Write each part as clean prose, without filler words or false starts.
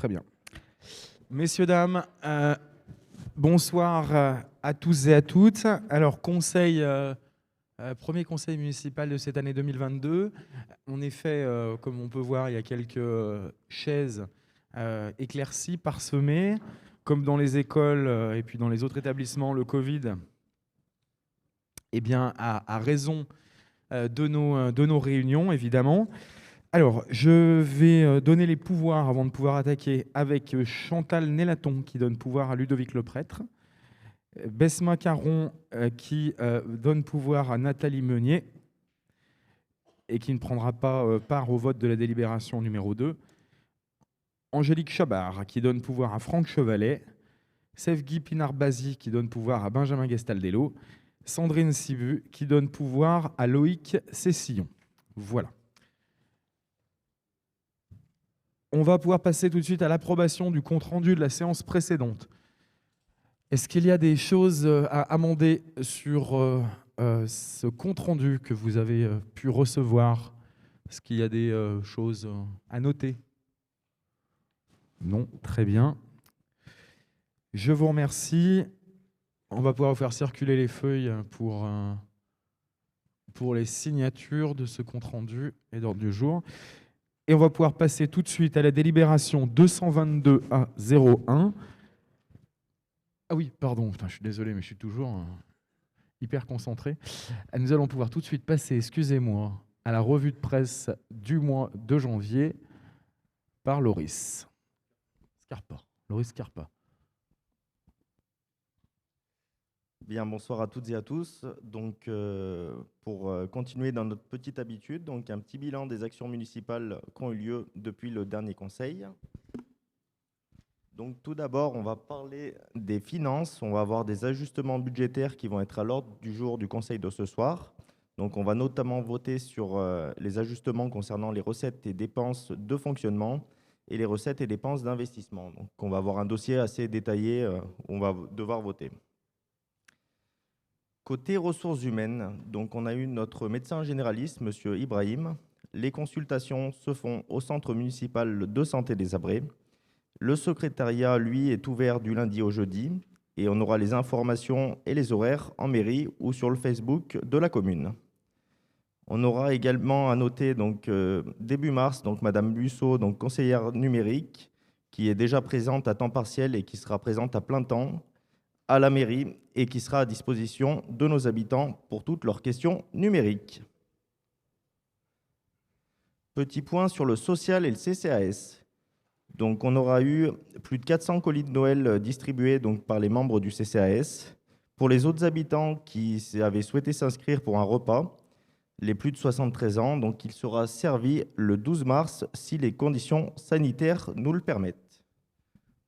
très bien. Messieurs, dames, bonsoir à tous et à toutes. Alors, premier conseil municipal de cette année 2022. En effet, comme on peut voir, il y a quelques chaises éclaircies, parsemées. Comme dans les écoles et puis dans les autres établissements, le Covid a raison de nos réunions, évidemment. Alors, je vais donner les pouvoirs avant de pouvoir attaquer avec Chantal Nélaton qui donne pouvoir à Ludovic Leprêtre, Besma Caron qui donne pouvoir à Nathalie Meunier et qui ne prendra pas part au vote de la délibération numéro 2, Angélique Chabard qui donne pouvoir à Franck Chevalet, Sevgi Pinar-Bazi qui donne pouvoir à Benjamin Gestaldello, Sandrine Sibu qui donne pouvoir à Loïc Cessillon. Voilà. On va pouvoir passer tout de suite à l'approbation du compte-rendu de la séance précédente. Est-ce qu'il y a des choses à amender sur ce compte-rendu que vous avez pu recevoir? Est-ce qu'il y a des choses à noter? Non, très bien. Je vous remercie. On va pouvoir vous faire circuler les feuilles pour les signatures de ce compte-rendu et d'ordre du jour. Et on va pouvoir passer tout de suite à la délibération 222A01. Ah oui, pardon, putain, je suis désolé, mais je suis toujours hyper concentré. Nous allons pouvoir tout de suite passer, excusez-moi, à la revue de presse du mois de janvier par Loris Scarpa. Loris Scarpa. Bien, bonsoir à toutes et à tous. Donc, pour continuer dans notre petite habitude, donc un petit bilan des actions municipales qui ont eu lieu depuis le dernier conseil. Donc, tout d'abord, on va parler des finances. On va avoir des ajustements budgétaires qui vont être à l'ordre du jour du conseil de ce soir. Donc, on va notamment voter sur les ajustements concernant les recettes et dépenses de fonctionnement et les recettes et dépenses d'investissement. Donc, on va avoir un dossier assez détaillé où on va devoir voter. Côté ressources humaines, donc on a eu notre médecin généraliste, M. Ibrahim. Les consultations se font au centre municipal de santé des Abrets. Le secrétariat, lui, est ouvert du lundi au jeudi et on aura les informations et les horaires en mairie ou sur le Facebook de la commune. On aura également à noter donc, début mars, donc Mme Bussot, donc conseillère numérique, qui est déjà présente à temps partiel et qui sera présente à plein temps à la mairie et qui sera à disposition de nos habitants pour toutes leurs questions numériques. Petit point sur le social et le CCAS. Donc, on aura eu plus de 400 colis de Noël distribués donc, par les membres du CCAS. Pour les autres habitants qui avaient souhaité s'inscrire pour un repas, les plus de 73 ans, donc il sera servi le 12 mars si les conditions sanitaires nous le permettent.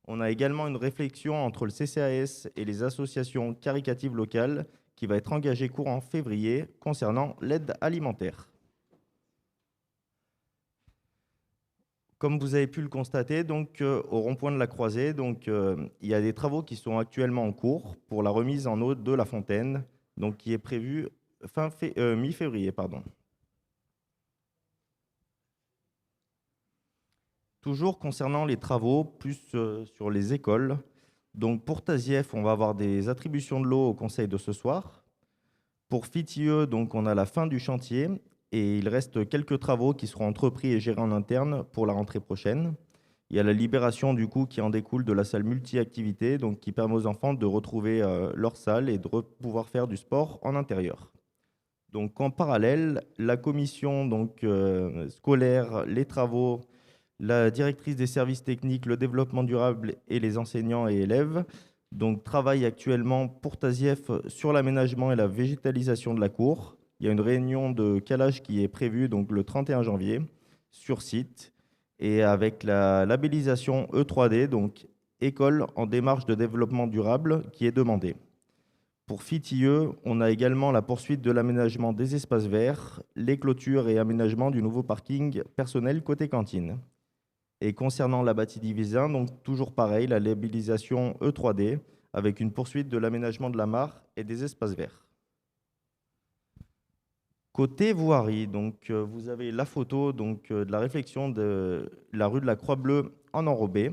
On a également une réflexion entre le CCAS et les associations caricatives locales qui va être engagée courant février concernant l'aide alimentaire. Comme vous avez pu le constater, donc, au rond-point de la Croisée, donc, il y a des travaux qui sont actuellement en cours pour la remise en eau de la fontaine, donc, qui est prévue mi-février. Toujours concernant les travaux, plus sur les écoles. Donc pour Tazief, on va avoir des attributions de l'eau au conseil de ce soir. Pour Fitieux, donc on a la fin du chantier et il reste quelques travaux qui seront entrepris et gérés en interne pour la rentrée prochaine. Il y a la libération du coup qui en découle de la salle multi-activité, donc qui permet aux enfants de retrouver leur salle et de pouvoir faire du sport en intérieur. Donc en parallèle, la commission donc, scolaire, les travaux, la directrice des services techniques, le développement durable et les enseignants et élèves donc, travaillent actuellement pour Tazief sur l'aménagement et la végétalisation de la cour. Il y a une réunion de calage qui est prévue donc, le 31 janvier sur site et avec la labellisation E3D, donc école en démarche de développement durable, qui est demandée. Pour Fitieux, on a également la poursuite de l'aménagement des espaces verts, les clôtures et aménagement du nouveau parking personnel côté cantine. Et concernant la Batidivisin, donc toujours pareil, la labellisation E3D avec une poursuite de l'aménagement de la mare et des espaces verts. Côté voirie, donc, vous avez la photo donc, de la réflexion de la rue de la Croix-Bleue en enrobé.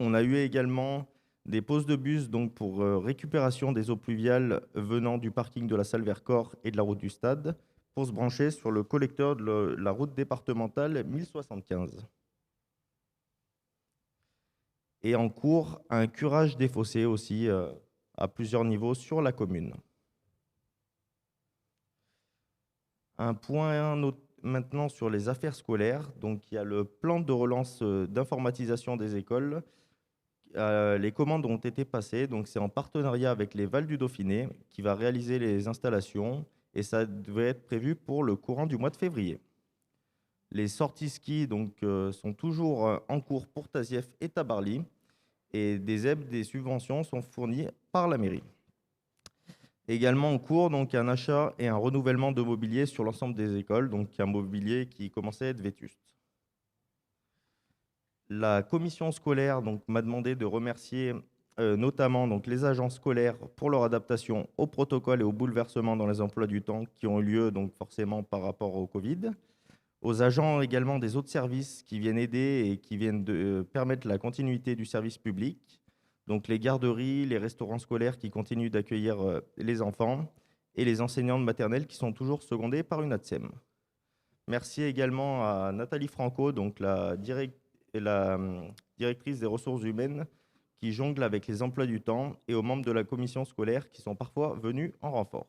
On a eu également des pauses de bus donc, pour récupération des eaux pluviales venant du parking de la salle Vercors et de la route du Stade pour se brancher sur le collecteur de la route départementale 1075. Et en cours, un curage des fossés aussi à plusieurs niveaux sur la commune. Un point maintenant sur les affaires scolaires. Donc, il y a le plan de relance d'informatisation des écoles. Les commandes ont été passées. Donc, c'est en partenariat avec les Vals du Dauphiné qui va réaliser les installations. Et ça devait être prévu pour le courant du mois de février. Les sorties ski donc, sont toujours en cours pour Tazief et Tabarly. Et des aides, des subventions sont fournies par la mairie. Également en cours, donc, un achat et un renouvellement de mobilier sur l'ensemble des écoles, donc un mobilier qui commençait à être vétuste. La commission scolaire m'a demandé de remercier notamment donc, les agents scolaires pour leur adaptation au protocole et au bouleversement dans les emplois du temps qui ont eu lieu donc, forcément par rapport au Covid. Aux agents également des autres services qui viennent aider et qui viennent permettre la continuité du service public. Donc les garderies, les restaurants scolaires qui continuent d'accueillir les enfants et les enseignants de maternelle qui sont toujours secondés par une ATSEM. Merci également à Nathalie Franco, donc la directrice des ressources humaines qui jongle avec les emplois du temps et aux membres de la commission scolaire qui sont parfois venus en renfort.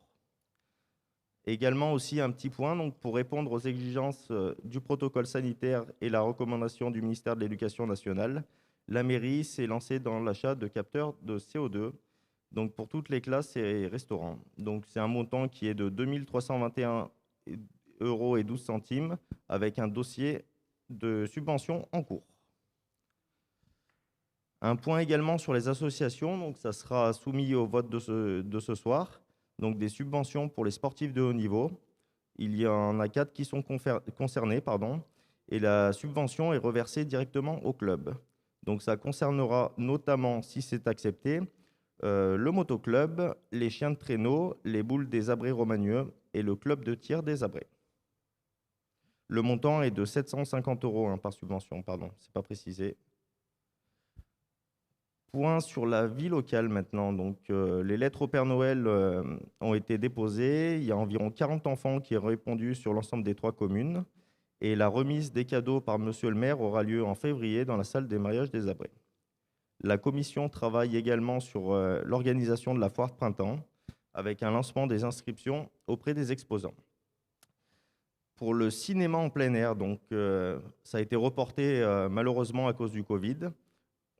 Également aussi un petit point donc, pour répondre aux exigences du protocole sanitaire et la recommandation du ministère de l'Éducation nationale. La mairie s'est lancée dans l'achat de capteurs de CO2 donc pour toutes les classes et restaurants. Donc c'est un montant qui est de 2 321 € et 12 centimes avec un dossier de subvention en cours. Un point également sur les associations, donc ça sera soumis au vote de ce soir. Donc des subventions pour les sportifs de haut niveau. Il y en a 4 qui sont concernés, et la subvention est reversée directement au club. Donc ça concernera notamment, si c'est accepté, le motoclub, les chiens de traîneau, les boules des Abrets Romagneux et le club de tir des Abrets. Le montant est de 750 € par subvention, c'est pas précisé. Point sur la vie locale maintenant. Donc, les lettres au Père Noël ont été déposées. Il y a environ 40 enfants qui ont répondu sur l'ensemble des 3 communes. Et la remise des cadeaux par Monsieur le maire aura lieu en février dans la salle des mariages des Abrets. La commission travaille également sur l'organisation de la foire de printemps avec un lancement des inscriptions auprès des exposants. Pour le cinéma en plein air, donc, ça a été reporté malheureusement à cause du Covid.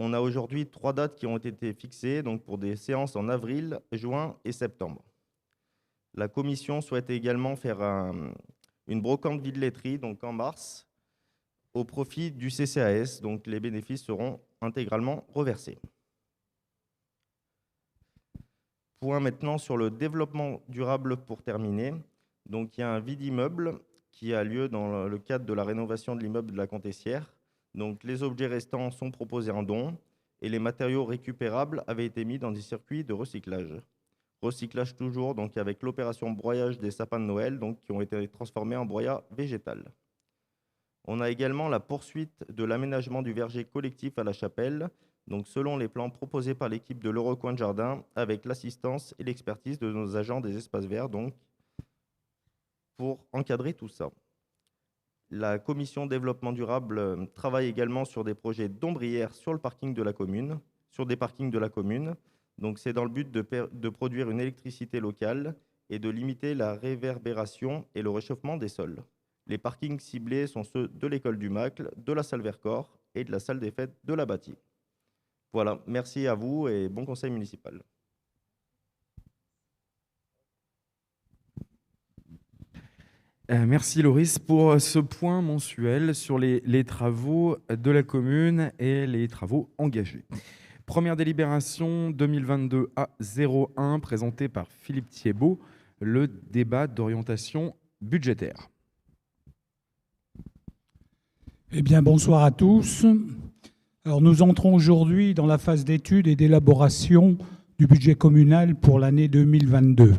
On a aujourd'hui 3 dates qui ont été fixées donc pour des séances en avril, juin et septembre. La commission souhaite également faire une brocante vide-laiterie donc en mars au profit du CCAS. Donc les bénéfices seront intégralement reversés. Point maintenant sur le développement durable pour terminer. Donc il y a un vide immeuble qui a lieu dans le cadre de la rénovation de l'immeuble de la Contessière. Donc, les objets restants sont proposés en don et les matériaux récupérables avaient été mis dans des circuits de recyclage. Recyclage toujours donc, avec l'opération broyage des sapins de Noël donc, qui ont été transformés en broyat végétal. On a également la poursuite de l'aménagement du verger collectif à la Chapelle, donc selon les plans proposés par l'équipe de l'Eurocoin de Jardin avec l'assistance et l'expertise de nos agents des espaces verts donc, pour encadrer tout ça. La commission développement durable travaille également sur des projets d'ombrières sur le parking de la commune, sur des parkings de la commune. Donc c'est dans le but de produire une électricité locale et de limiter la réverbération et le réchauffement des sols. Les parkings ciblés sont ceux de l'école du Macle, de la salle Vercors et de la salle des fêtes de la Bâtie. Voilà, merci à vous et bon conseil municipal. Merci Loris pour ce point mensuel sur les travaux de la commune et les travaux engagés. Première délibération 2022 A01 présentée par Philippe Thiebaud, le débat d'orientation budgétaire. Eh bien, bonsoir à tous. Alors, nous entrons aujourd'hui dans la phase d'étude et d'élaboration du budget communal pour l'année 2022.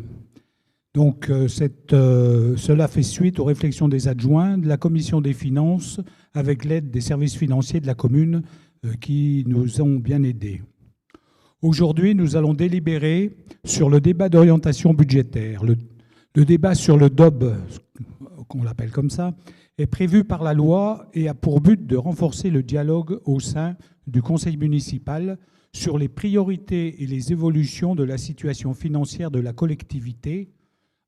Donc, cela fait suite aux réflexions des adjoints de la commission des finances avec l'aide des services financiers de la commune qui nous ont bien aidés. Aujourd'hui, nous allons délibérer sur le débat d'orientation budgétaire. Le débat sur le DOB, qu'on l'appelle comme ça, est prévu par la loi et a pour but de renforcer le dialogue au sein du conseil municipal sur les priorités et les évolutions de la situation financière de la collectivité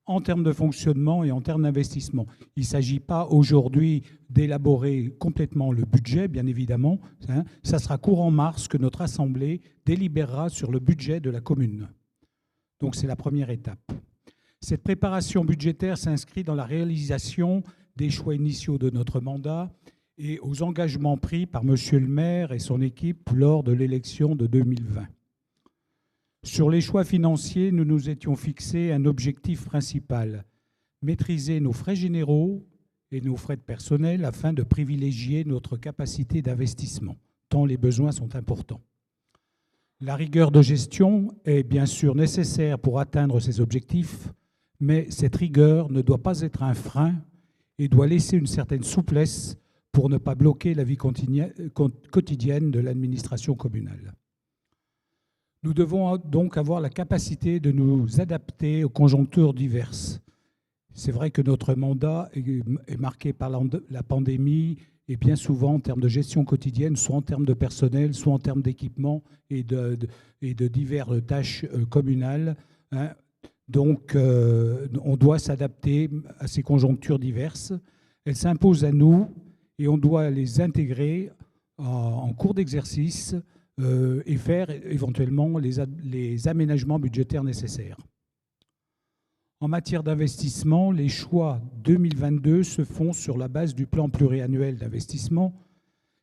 en termes de fonctionnement et en termes d'investissement. Il ne s'agit pas aujourd'hui d'élaborer complètement le budget, bien évidemment. Ça sera courant mars que notre Assemblée délibérera sur le budget de la commune. Donc c'est la première étape. Cette préparation budgétaire s'inscrit dans la réalisation des choix initiaux de notre mandat et aux engagements pris par Monsieur le maire et son équipe lors de l'élection de 2020. Sur les choix financiers, nous nous étions fixés un objectif principal, maîtriser nos frais généraux et nos frais de personnel afin de privilégier notre capacité d'investissement, tant les besoins sont importants. La rigueur de gestion est bien sûr nécessaire pour atteindre ces objectifs, mais cette rigueur ne doit pas être un frein et doit laisser une certaine souplesse pour ne pas bloquer la vie quotidienne de l'administration communale. Nous devons donc avoir la capacité de nous adapter aux conjonctures diverses. C'est vrai que notre mandat est marqué par la pandémie et bien souvent en termes de gestion quotidienne, soit en termes de personnel, soit en termes d'équipement et de diverses tâches communales. Donc, on doit s'adapter à ces conjonctures diverses. Elles s'imposent à nous et on doit les intégrer en cours d'exercice et faire éventuellement les aménagements budgétaires nécessaires. En matière d'investissement, les choix 2022 se font sur la base du plan pluriannuel d'investissement.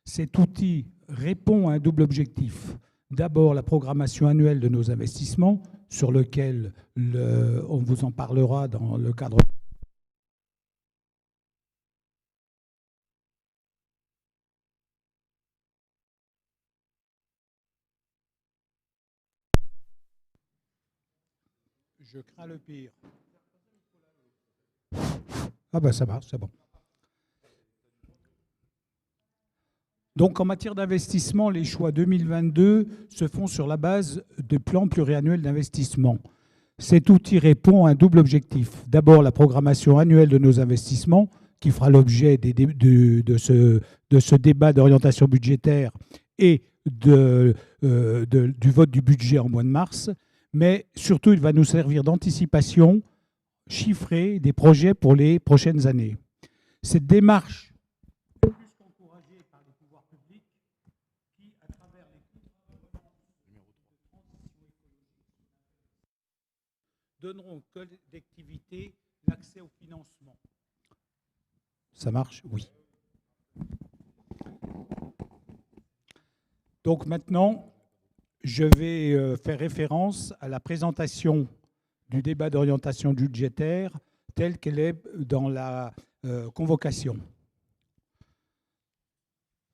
Cet outil répond à un double objectif. D'abord, la programmation annuelle de nos investissements, sur lequel on vous en parlera dans le cadre. Je crains le pire. Ah ben ça marche, c'est bon. Donc en matière d'investissement, les choix 2022 se font sur la base du plan pluriannuel d'investissement. Cet outil répond à un double objectif. D'abord, la programmation annuelle de nos investissements, qui fera l'objet de ce débat d'orientation budgétaire et du vote du budget en mois de mars. Mais surtout, il va nous servir d'anticipation chiffrée des projets pour les prochaines années. Cette démarche est plus qu'encouragée par les pouvoirs publics qui, à travers les donneront aux collectivités l'accès au financement. Ça marche? Oui. Donc maintenant, je vais faire référence à la présentation du débat d'orientation budgétaire telle qu'elle est dans la convocation.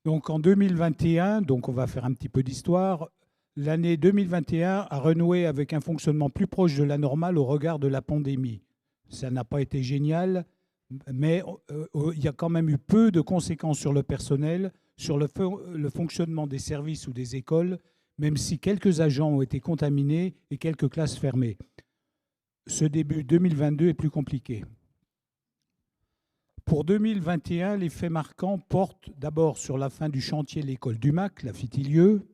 Donc en 2021, donc on va faire un petit peu d'histoire, l'année 2021 a renoué avec un fonctionnement plus proche de la normale au regard de la pandémie. Ça n'a pas été génial, mais il y a quand même eu peu de conséquences sur le personnel, sur le fonctionnement des services ou des écoles, même si quelques agents ont été contaminés et quelques classes fermées. Ce début 2022 est plus compliqué. Pour 2021, les faits marquants portent d'abord sur la fin du chantier de l'école du MAC, la Fitilieu.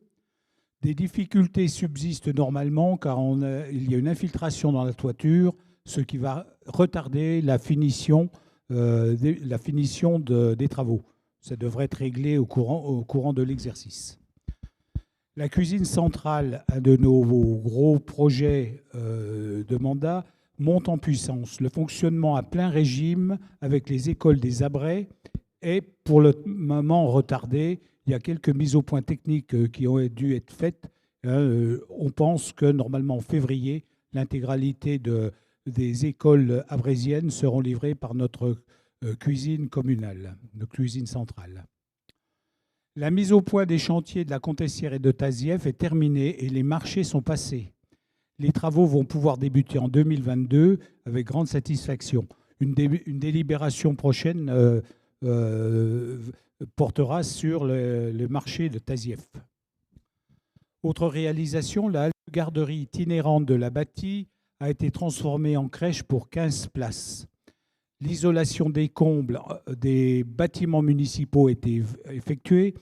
Des difficultés subsistent normalement car il y a une infiltration dans la toiture, ce qui va retarder la finition des travaux. Ça devrait être réglé au courant de l'exercice. La cuisine centrale, un de nos gros projets de mandat, monte en puissance. Le fonctionnement à plein régime avec les écoles des Abrets est pour le moment retardé. Il y a quelques mises au point techniques qui ont dû être faites. On pense que normalement en février, l'intégralité des écoles abrésiennes seront livrées par notre cuisine communale, notre cuisine centrale. La mise au point des chantiers de la Comtessière et de Tazief est terminée et les marchés sont passés. Les travaux vont pouvoir débuter en 2022 avec grande satisfaction. Une délibération prochaine portera sur le marché de Tazief. Autre réalisation, la garderie itinérante de la bâtie a été transformée en crèche pour 15 places. L'isolation des combles des bâtiments municipaux a été effectuée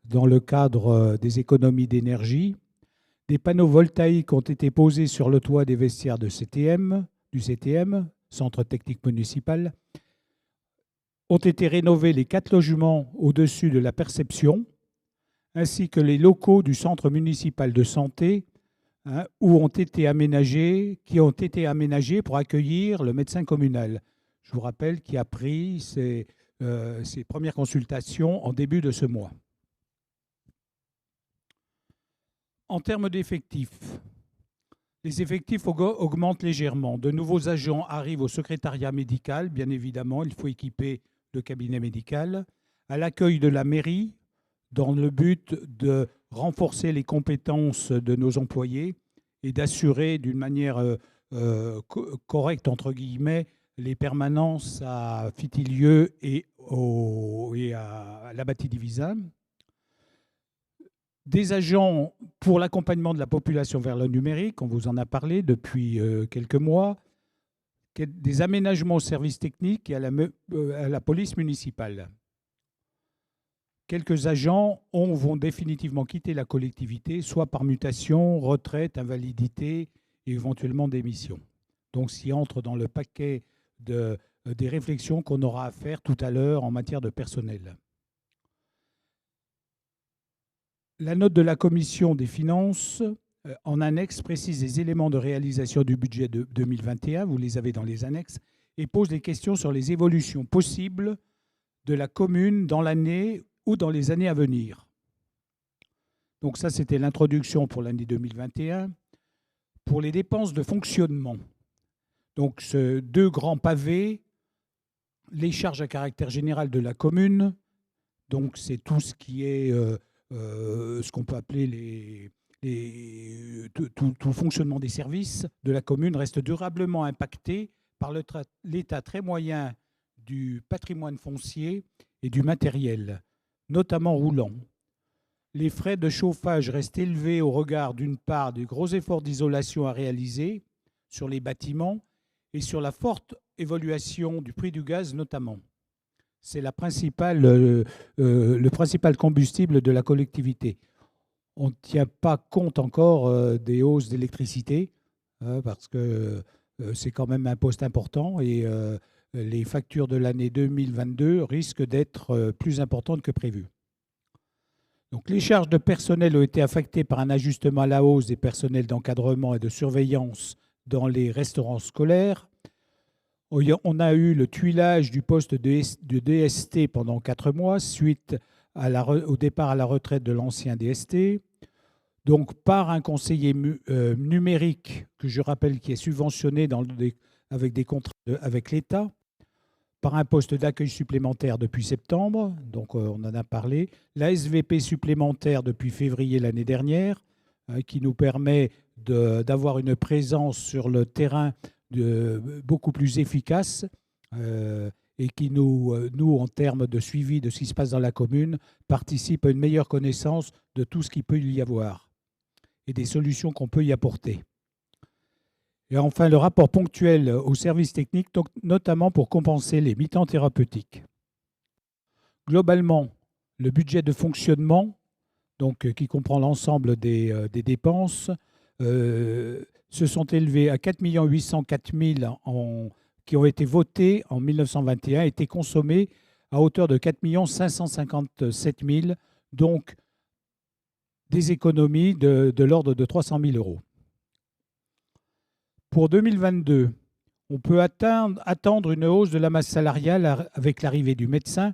dans le cadre des économies d'énergie. Des panneaux voltaïques ont été posés sur le toit des vestiaires du CTM, Centre technique municipal. Ont été rénovés les 4 logements au-dessus de la perception, ainsi que les locaux du centre municipal de santé, qui ont été aménagés pour accueillir le médecin communal. Je vous rappelle qu'il a pris ses premières consultations en début de ce mois. En termes d'effectifs, les effectifs augmentent légèrement. De nouveaux agents arrivent au secrétariat médical, bien évidemment, il faut équiper le cabinet médical, à l'accueil de la mairie, dans le but de renforcer les compétences de nos employés et d'assurer d'une manière correcte, entre guillemets, les permanences à Fitilieu et à la Bâtie-Divisa. Des agents pour l'accompagnement de la population vers le numérique, on vous en a parlé depuis quelques mois, des aménagements aux services techniques et à la police municipale. Quelques agents vont définitivement quitter la collectivité, soit par mutation, retraite, invalidité et éventuellement démission. Donc, s'y entre dans le paquet des réflexions qu'on aura à faire tout à l'heure en matière de personnel. La note de la commission des finances en annexe précise les éléments de réalisation du budget de 2021, vous les avez dans les annexes, et pose des questions sur les évolutions possibles de la commune dans l'année ou dans les années à venir. Donc ça, c'était l'introduction pour l'année 2021. Pour les dépenses de fonctionnement, donc ce 2 grands pavés, les charges à caractère général de la commune, donc c'est tout ce qui est ce qu'on peut appeler tout le fonctionnement des services de la commune reste durablement impacté par l'état très moyen du patrimoine foncier et du matériel, notamment roulant. Les frais de chauffage restent élevés au regard, d'une part, des gros efforts d'isolation à réaliser sur les bâtiments et sur la forte évolution du prix du gaz notamment. C'est le principal combustible de la collectivité. On ne tient pas compte encore des hausses d'électricité parce que c'est quand même un poste important et les factures de l'année 2022 risquent d'être plus importantes que prévu. Donc, les charges de personnel ont été affectées par un ajustement à la hausse des personnels d'encadrement et de surveillance dans les restaurants scolaires. On a eu le tuilage du poste de DST pendant 4 mois suite au départ à la retraite de l'ancien DST. Donc, par un conseiller numérique, que je rappelle qui est subventionné avec des contrats avec l'État, par un poste d'accueil supplémentaire depuis septembre, donc on en a parlé, la SVP supplémentaire depuis février l'année dernière, qui nous permet d'avoir une présence sur le terrain beaucoup plus efficace et qui nous, en termes de suivi de ce qui se passe dans la commune, participe à une meilleure connaissance de tout ce qu'il peut y avoir et des solutions qu'on peut y apporter. Et enfin, le rapport ponctuel aux services techniques, notamment pour compenser les mi-temps thérapeutiques. Globalement, le budget de fonctionnement, donc, qui comprend l'ensemble des dépenses, se sont élevés à 4 804 000 qui ont été votés en 1921, été consommés à hauteur de 4 557 000, donc des économies de l'ordre de 300 000 euros. Pour 2022, on peut attendre une hausse de la masse salariale avec l'arrivée du médecin,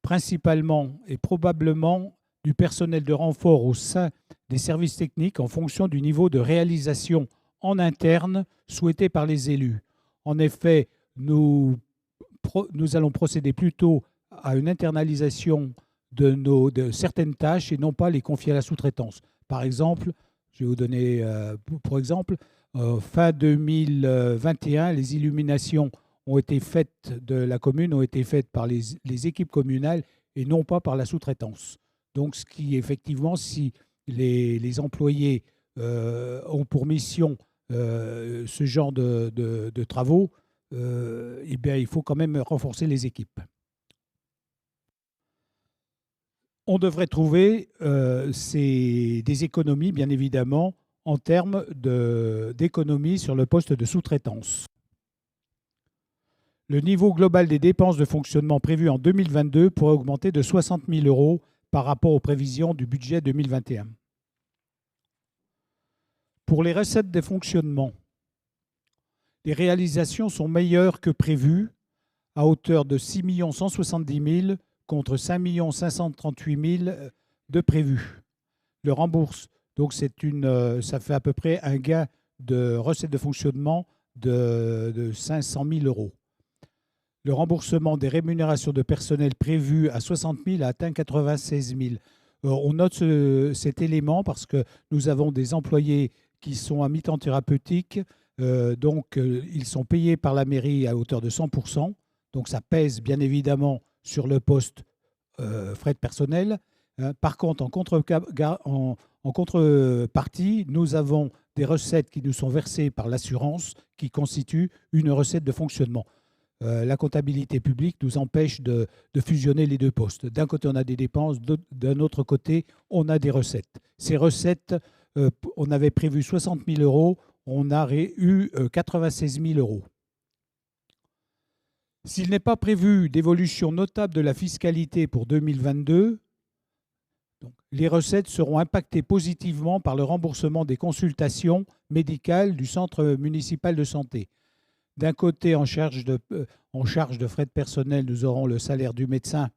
principalement et probablement du personnel de renfort au sein des services techniques en fonction du niveau de réalisation en interne souhaité par les élus. En effet, nous allons procéder plutôt à une internalisation de certaines tâches et non pas les confier à la sous-traitance. Par exemple, Je vais vous donner, pour exemple, fin 2021, les illuminations ont été faites de la commune ont été faites par les équipes communales et non pas par la sous-traitance. Donc, ce qui, effectivement, si les employés ont pour mission ce genre de travaux, eh bien, il faut quand même renforcer les équipes. On devrait trouver des économies, bien évidemment, en termes d'économies sur le poste de sous-traitance. Le niveau global des dépenses de fonctionnement prévues en 2022 pourrait augmenter de 60 000 € par rapport aux prévisions du budget 2021. Pour les recettes de fonctionnement, les réalisations sont meilleures que prévues à hauteur de 6 170 000 contre 5 538 000 de prévus. Le rembourse, donc ça fait à peu près un gain de recettes de fonctionnement de 500 000 €. Le remboursement des rémunérations de personnel prévues à 60 000 a atteint 96 000. On note cet élément parce que nous avons des employés qui sont à mi-temps thérapeutique, donc ils sont payés par la mairie à hauteur de 100%. Donc ça pèse bien évidemment sur le poste frais de personnel. Par contre, en contrepartie, nous avons des recettes qui nous sont versées par l'assurance qui constituent une recette de fonctionnement. La comptabilité publique nous empêche de fusionner les deux postes. D'un côté, on a des dépenses, d'un autre côté, on a des recettes. Ces recettes, on avait prévu 60 000 €, on a eu 96 000 €. S'il n'est pas prévu d'évolution notable de la fiscalité pour 2022, les recettes seront impactées positivement par le remboursement des consultations médicales du centre municipal de santé. D'un côté, en charge de frais de personnel, nous aurons le salaire du médecin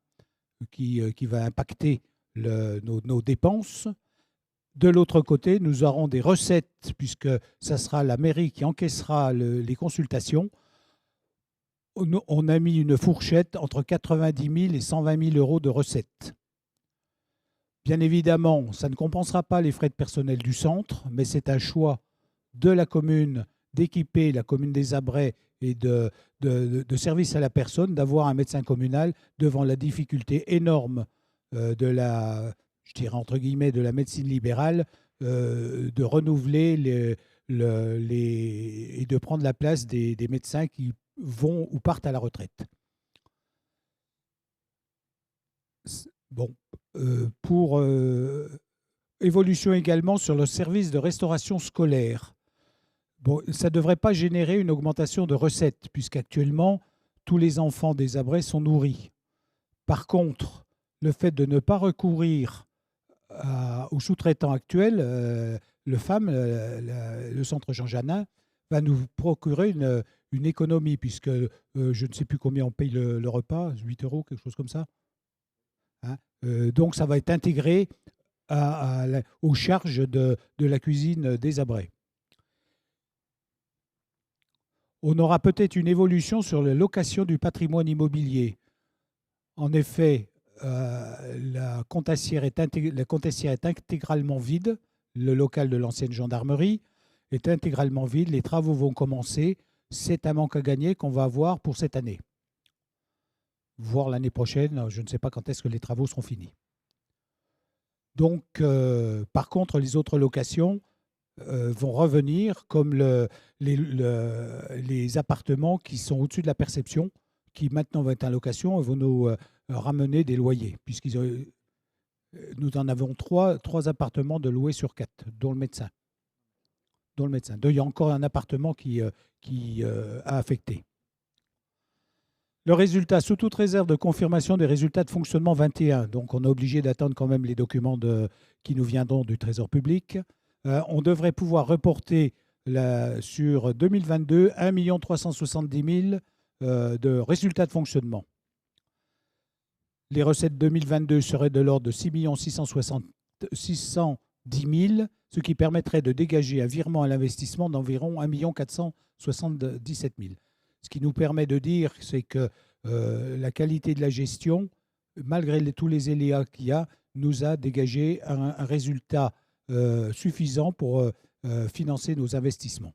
qui va impacter nos dépenses. De l'autre côté, nous aurons des recettes, puisque ça sera la mairie qui encaissera les consultations. On a mis une fourchette entre 90 000 et 120 000 € de recettes. Bien évidemment, ça ne compensera pas les frais de personnel du centre, mais c'est un choix de la commune d'équiper la commune des Abrais et de service à la personne, d'avoir un médecin communal devant la difficulté énorme de la, je dirais entre guillemets, de la médecine libérale, de renouveler et de prendre la place des médecins qui vont ou partent à la retraite. Bon, pour évolution également sur le service de restauration scolaire. Bon, ça ne devrait pas générer une augmentation de recettes, puisqu'actuellement, tous les enfants des Abrais sont nourris. Par contre, le fait de ne pas recourir aux sous-traitants actuels, le FAM, le centre Jean Janin, va nous procurer une économie, puisque je ne sais plus combien on paye le repas, 8 €, quelque chose comme ça. Hein, donc, ça va être intégré aux charges de la cuisine des Abrais. On aura peut-être une évolution sur la location du patrimoine immobilier. En effet, la Contassière est intégralement vide. Le local de l'ancienne gendarmerie est intégralement vide. Les travaux vont commencer. C'est un manque à gagner qu'on va avoir pour cette année. Voire l'année prochaine, je ne sais pas quand est-ce que les travaux seront finis. Donc, par contre, les autres locations vont revenir, comme les appartements qui sont au-dessus de la perception, qui maintenant vont être en location et vont nous ramener des loyers, nous en avons trois appartements de louer sur 4, dont le médecin. Donc, il y a encore un appartement qui a affecté. Le résultat, sous toute réserve de confirmation des résultats de fonctionnement 21, donc on est obligé d'attendre quand même les documents qui nous viendront du Trésor public, on devrait pouvoir reporter sur 2022 1 370 000 de résultats de fonctionnement. Les recettes 2022 seraient de l'ordre de 6 610 000, ce qui permettrait de dégager un virement à l'investissement d'environ 1 477 000. Ce qui nous permet de dire, c'est que la qualité de la gestion, malgré tous les aléas qu'il y a, nous a dégagé un résultat suffisant pour financer nos investissements.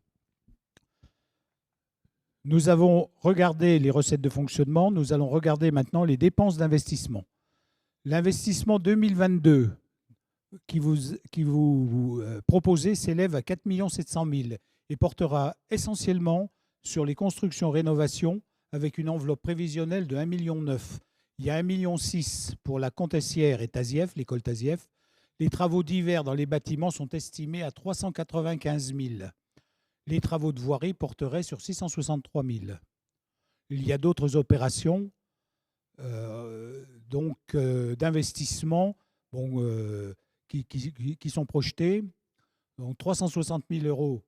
Nous avons regardé les recettes de fonctionnement. Nous allons regarder maintenant les dépenses d'investissement. L'investissement 2022 qui vous proposez s'élève à 4 700 000 et portera essentiellement sur les constructions-rénovations avec une enveloppe prévisionnelle de 1,9 million. Il y a 1,6 million pour la Comtessière et Tazief, l'école Tazief. Les travaux divers dans les bâtiments sont estimés à 395 000. Les travaux de voirie porteraient sur 663 000. Il y a d'autres opérations d'investissement qui sont projetées. Donc 360 000 euros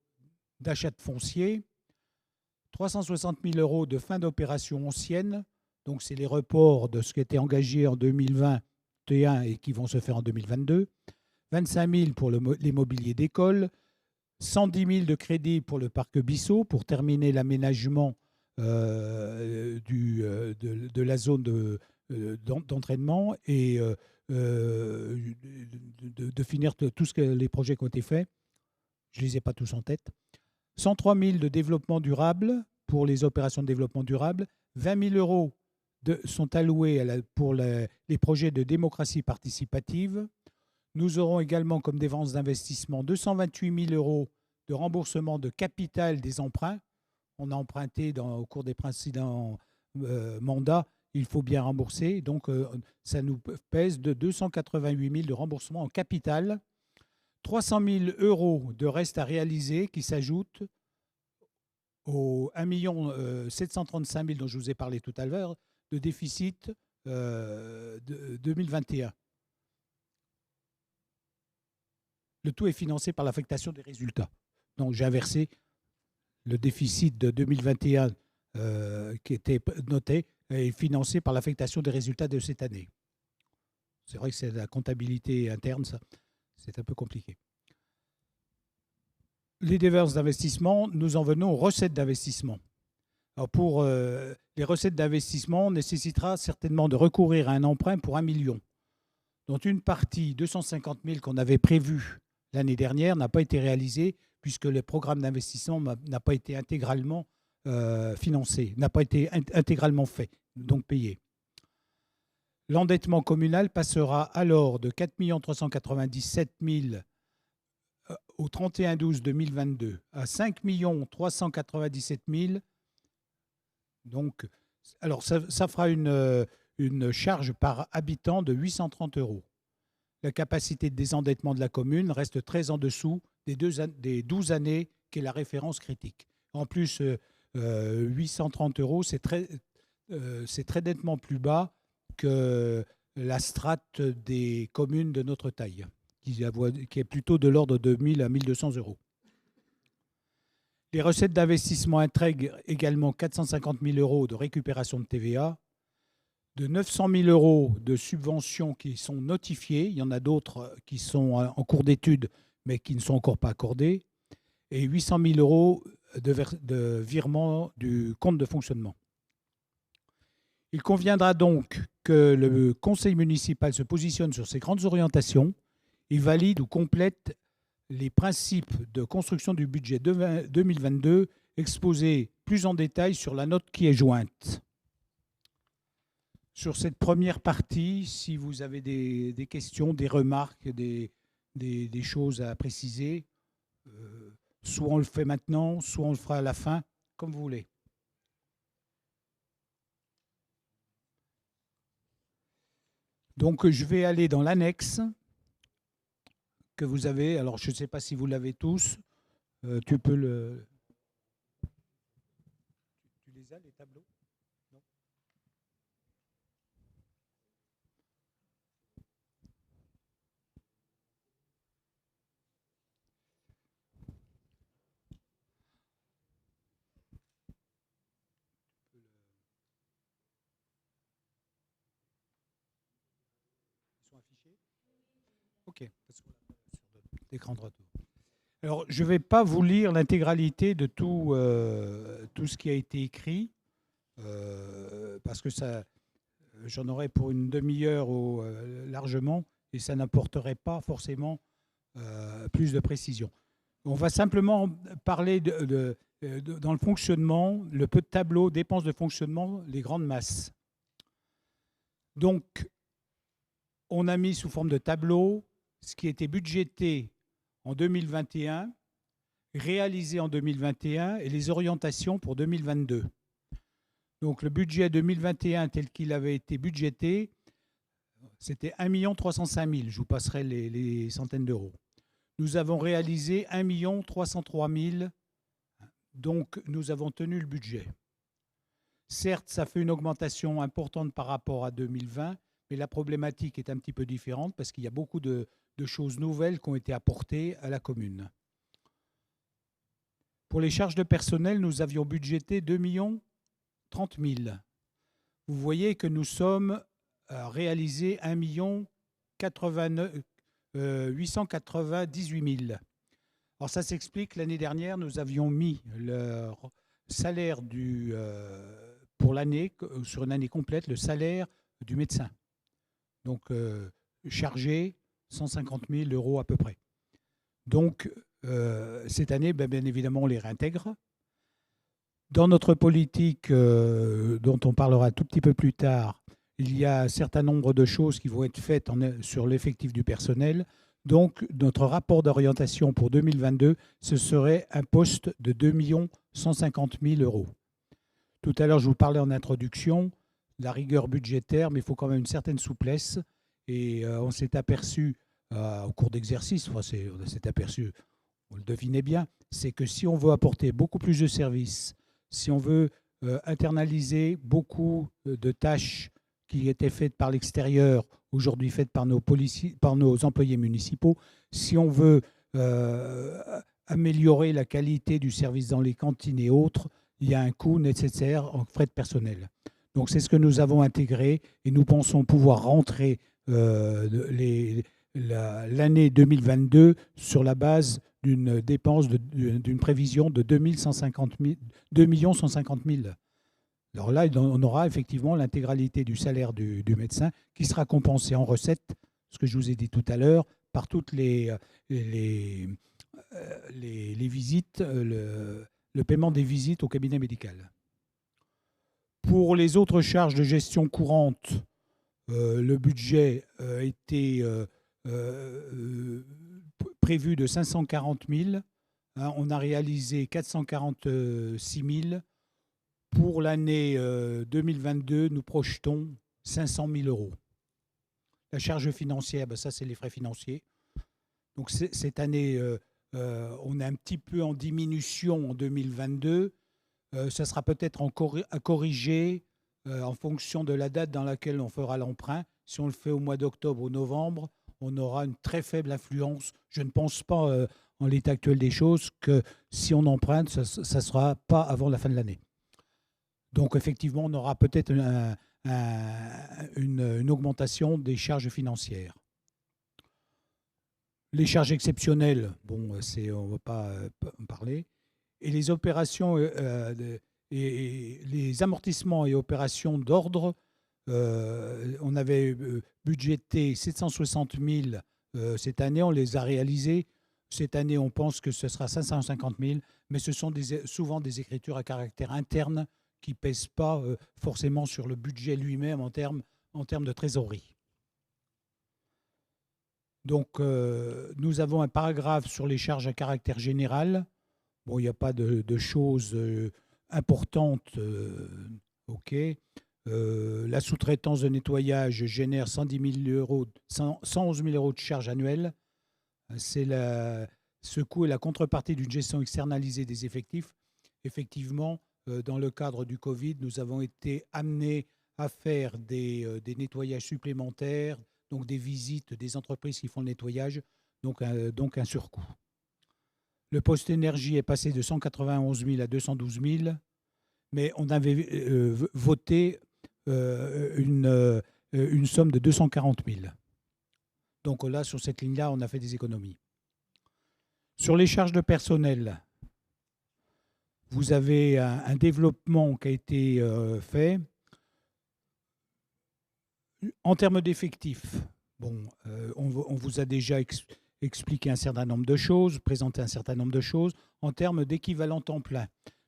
d'achat de foncier, 360 000 euros de fin d'opération ancienne. Donc c'est les reports de ce qui était engagé en 2021 et qui vont se faire en 2022. 25 000 pour les mobiliers d'école. 110 000 de crédit pour le parc Bissau pour terminer l'aménagement de la zone d'entraînement et de finir tous les projets qui ont été faits. Je ne les ai pas tous en tête. 103 000 de développement durable pour les opérations de développement durable. 20 000 euros sont alloués pour les projets de démocratie participative. Nous aurons également comme dépenses d'investissement 228 000 euros de remboursement de capital des emprunts. On a emprunté au cours des précédents mandats, il faut bien rembourser. Donc, ça nous pèse de 288 000 de remboursement en capital. 300 000 euros de reste à réaliser qui s'ajoutent aux 1 735 000 dont je vous ai parlé tout à l'heure de déficit de 2021. Le tout est financé par l'affectation des résultats. Donc, j'ai inversé le déficit de 2021 qui était noté et financé par l'affectation des résultats de cette année. C'est vrai que c'est la comptabilité interne, ça, c'est un peu compliqué. Les dépenses d'investissement, nous en venons aux recettes d'investissement. Alors pour les recettes d'investissement, on nécessitera certainement de recourir à un emprunt pour 1 million, dont une partie, 250 000 qu'on avait prévu l'année dernière, n'a pas été réalisée puisque le programme d'investissement n'a pas été intégralement financé, n'a pas été intégralement fait, donc payé. L'endettement communal passera alors de 4 397 000 au 31/12/2022 à 5 397 000. Donc, alors ça fera une charge par habitant de 830 euros. La capacité de désendettement de la commune reste très en dessous des 12 années qui est la référence critique. En plus, 830 euros, c'est très nettement plus bas que la strate des communes de notre taille, qui est plutôt de l'ordre de 1 000 à 1 200 euros. Les recettes d'investissement intègrent également 450 000 euros de récupération de TVA, de 900 000 euros de subventions qui sont notifiées. Il y en a d'autres qui sont en cours d'étude, mais qui ne sont encore pas accordées, et 800 000 euros de virement du compte de fonctionnement. Il conviendra donc que le conseil municipal se positionne sur ces grandes orientations et valide ou complète les principes de construction du budget 2022 exposés plus en détail sur la note qui est jointe. Sur cette première partie, si vous avez des questions, des remarques, des choses à préciser, soit on le fait maintenant, soit on le fera à la fin, comme vous voulez. Donc, je vais aller dans l'annexe que vous avez. Alors, je ne sais pas si vous l'avez tous. Tu peux le... Tu les as, les tableaux? Non. Ils sont affichés? OK. Parce qu'on l'a sur l'écran droit. Alors, je ne vais pas vous lire l'intégralité de tout ce qui a été écrit, parce que j'en aurais pour une demi-heure largement, et ça n'apporterait pas forcément plus de précision. On va simplement parler dans le fonctionnement, le peu de tableau, dépenses de fonctionnement, les grandes masses. Donc, on a mis sous forme de tableau ce qui était budgété en 2021, réalisé en 2021 et les orientations pour 2022. Donc, le budget 2021 tel qu'il avait été budgété, c'était 1 305 000. Je vous passerai les centaines d'euros. Nous avons réalisé 1 303 000. Donc, nous avons tenu le budget. Certes, ça fait une augmentation importante par rapport à 2020, mais la problématique est un petit peu différente parce qu'il y a beaucoup de choses nouvelles qui ont été apportées à la commune. Pour les charges de personnel, nous avions budgété 2 30 000. Vous voyez que nous sommes réalisés 1 898 000. Alors ça s'explique, l'année dernière, nous avions mis le salaire pour l'année, sur une année complète, le salaire du médecin. Donc chargé 150 000 euros à peu près. Donc cette année, bien évidemment, on les réintègre. Dans notre politique, dont on parlera un tout petit peu plus tard, il y a un certain nombre de choses qui vont être faites sur l'effectif du personnel. Donc, notre rapport d'orientation pour 2022, ce serait un poste de 2 150 000 euros. Tout à l'heure, je vous parlais en introduction de la rigueur budgétaire, mais il faut quand même une certaine souplesse. Et on s'est aperçu au cours d'exercice, on s'est aperçu, on le devinait bien, c'est que si on veut apporter beaucoup plus de services, si on veut internaliser beaucoup de tâches qui étaient faites par l'extérieur, aujourd'hui faites par nos employés municipaux, si on veut améliorer la qualité du service dans les cantines et autres, il y a un coût nécessaire en frais de personnel. Donc c'est ce que nous avons intégré et nous pensons pouvoir rentrer l'année 2022 sur la base d'une dépense, d'une prévision de 2 150 000. Alors là, on aura effectivement l'intégralité du salaire du médecin qui sera compensé en recettes, ce que je vous ai dit tout à l'heure, par toutes les visites, le paiement des visites au cabinet médical. Pour les autres charges de gestion courante, le budget a été prévu de 540 000. On a réalisé 446 000. Pour l'année 2022, nous projetons 500 000 euros. La charge financière, ça c'est les frais financiers. Donc cette année, on est un petit peu en diminution en 2022. Ça sera peut-être à corriger en fonction de la date dans laquelle on fera l'emprunt. Si on le fait au mois d'octobre ou novembre, on aura une très faible influence. Je ne pense pas, en l'état actuel des choses, que si on emprunte, ça ne sera pas avant la fin de l'année. Donc effectivement, on aura peut-être une augmentation des charges financières. Les charges exceptionnelles, on ne va pas en parler. Et les opérations, et les amortissements et opérations d'ordre, on avait budgété 760 000 cette année, on les a réalisés. Cette année, on pense que ce sera 550 000, mais ce sont souvent des écritures à caractère interne qui ne pèsent pas forcément sur le budget lui-même en termes de trésorerie. Donc, nous avons un paragraphe sur les charges à caractère général. Bon, il n'y a pas de choses importantes. OK. La sous-traitance de nettoyage génère 111 000 euros de charges annuelles. Ce coût est la contrepartie d'une gestion externalisée des effectifs. Effectivement, dans le cadre du Covid, nous avons été amenés à faire des nettoyages supplémentaires, donc des visites des entreprises qui font le nettoyage, donc un surcoût. Le poste énergie est passé de 191 000 à 212 000, mais on avait voté une somme de 240 000. Donc là, sur cette ligne-là, on a fait des économies. Sur les charges de personnel, vous avez un développement qui a été fait. En termes d'effectifs, on vous a déjà expliquer un certain nombre de choses, présenter un certain nombre de choses en termes d'équivalent temps plein.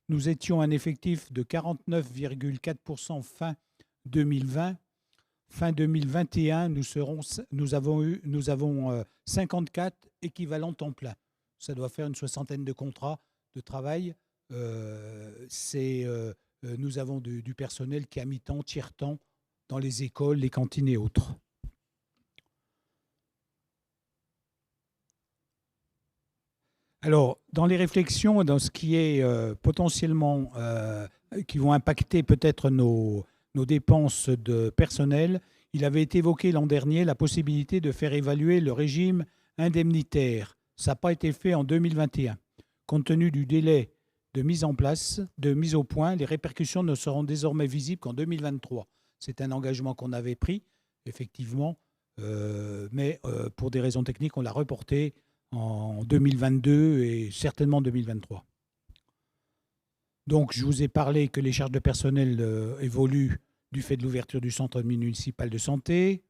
Nous étions un effectif de 49,4% fin 2020. Fin 2021, nous avons 54 équivalents temps plein. Ça doit faire une soixantaine de contrats de travail. Nous avons du personnel qui est à mi-temps, tiers-temps, dans les écoles, les cantines et autres. Alors, dans les réflexions, dans ce qui est potentiellement, qui vont impacter peut-être nos dépenses de personnel, il avait été évoqué l'an dernier la possibilité de faire évaluer le régime indemnitaire. Ça n'a pas été fait en 2021. Compte tenu du délai de mise en place, de mise au point, les répercussions ne seront désormais visibles qu'en 2023. C'est un engagement qu'on avait pris, effectivement, mais pour des raisons techniques, on l'a reporté en 2022 et certainement 2023. Donc, je vous ai parlé que les charges de personnel évoluent du fait de l'ouverture du centre municipal de santé.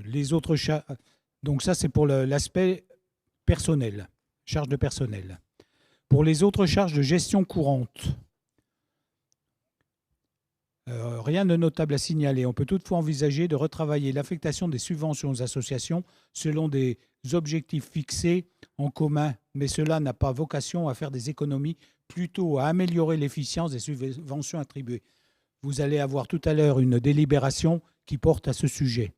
Les autres charges. Donc, ça, c'est pour l'aspect personnel, charges de personnel. Pour les autres charges de gestion courante, rien de notable à signaler. On peut toutefois envisager de retravailler l'affectation des subventions aux associations selon des objectifs fixés en commun, mais cela n'a pas vocation à faire des économies, plutôt à améliorer l'efficience des subventions attribuées. Vous allez avoir tout à l'heure une délibération qui porte à ce sujet.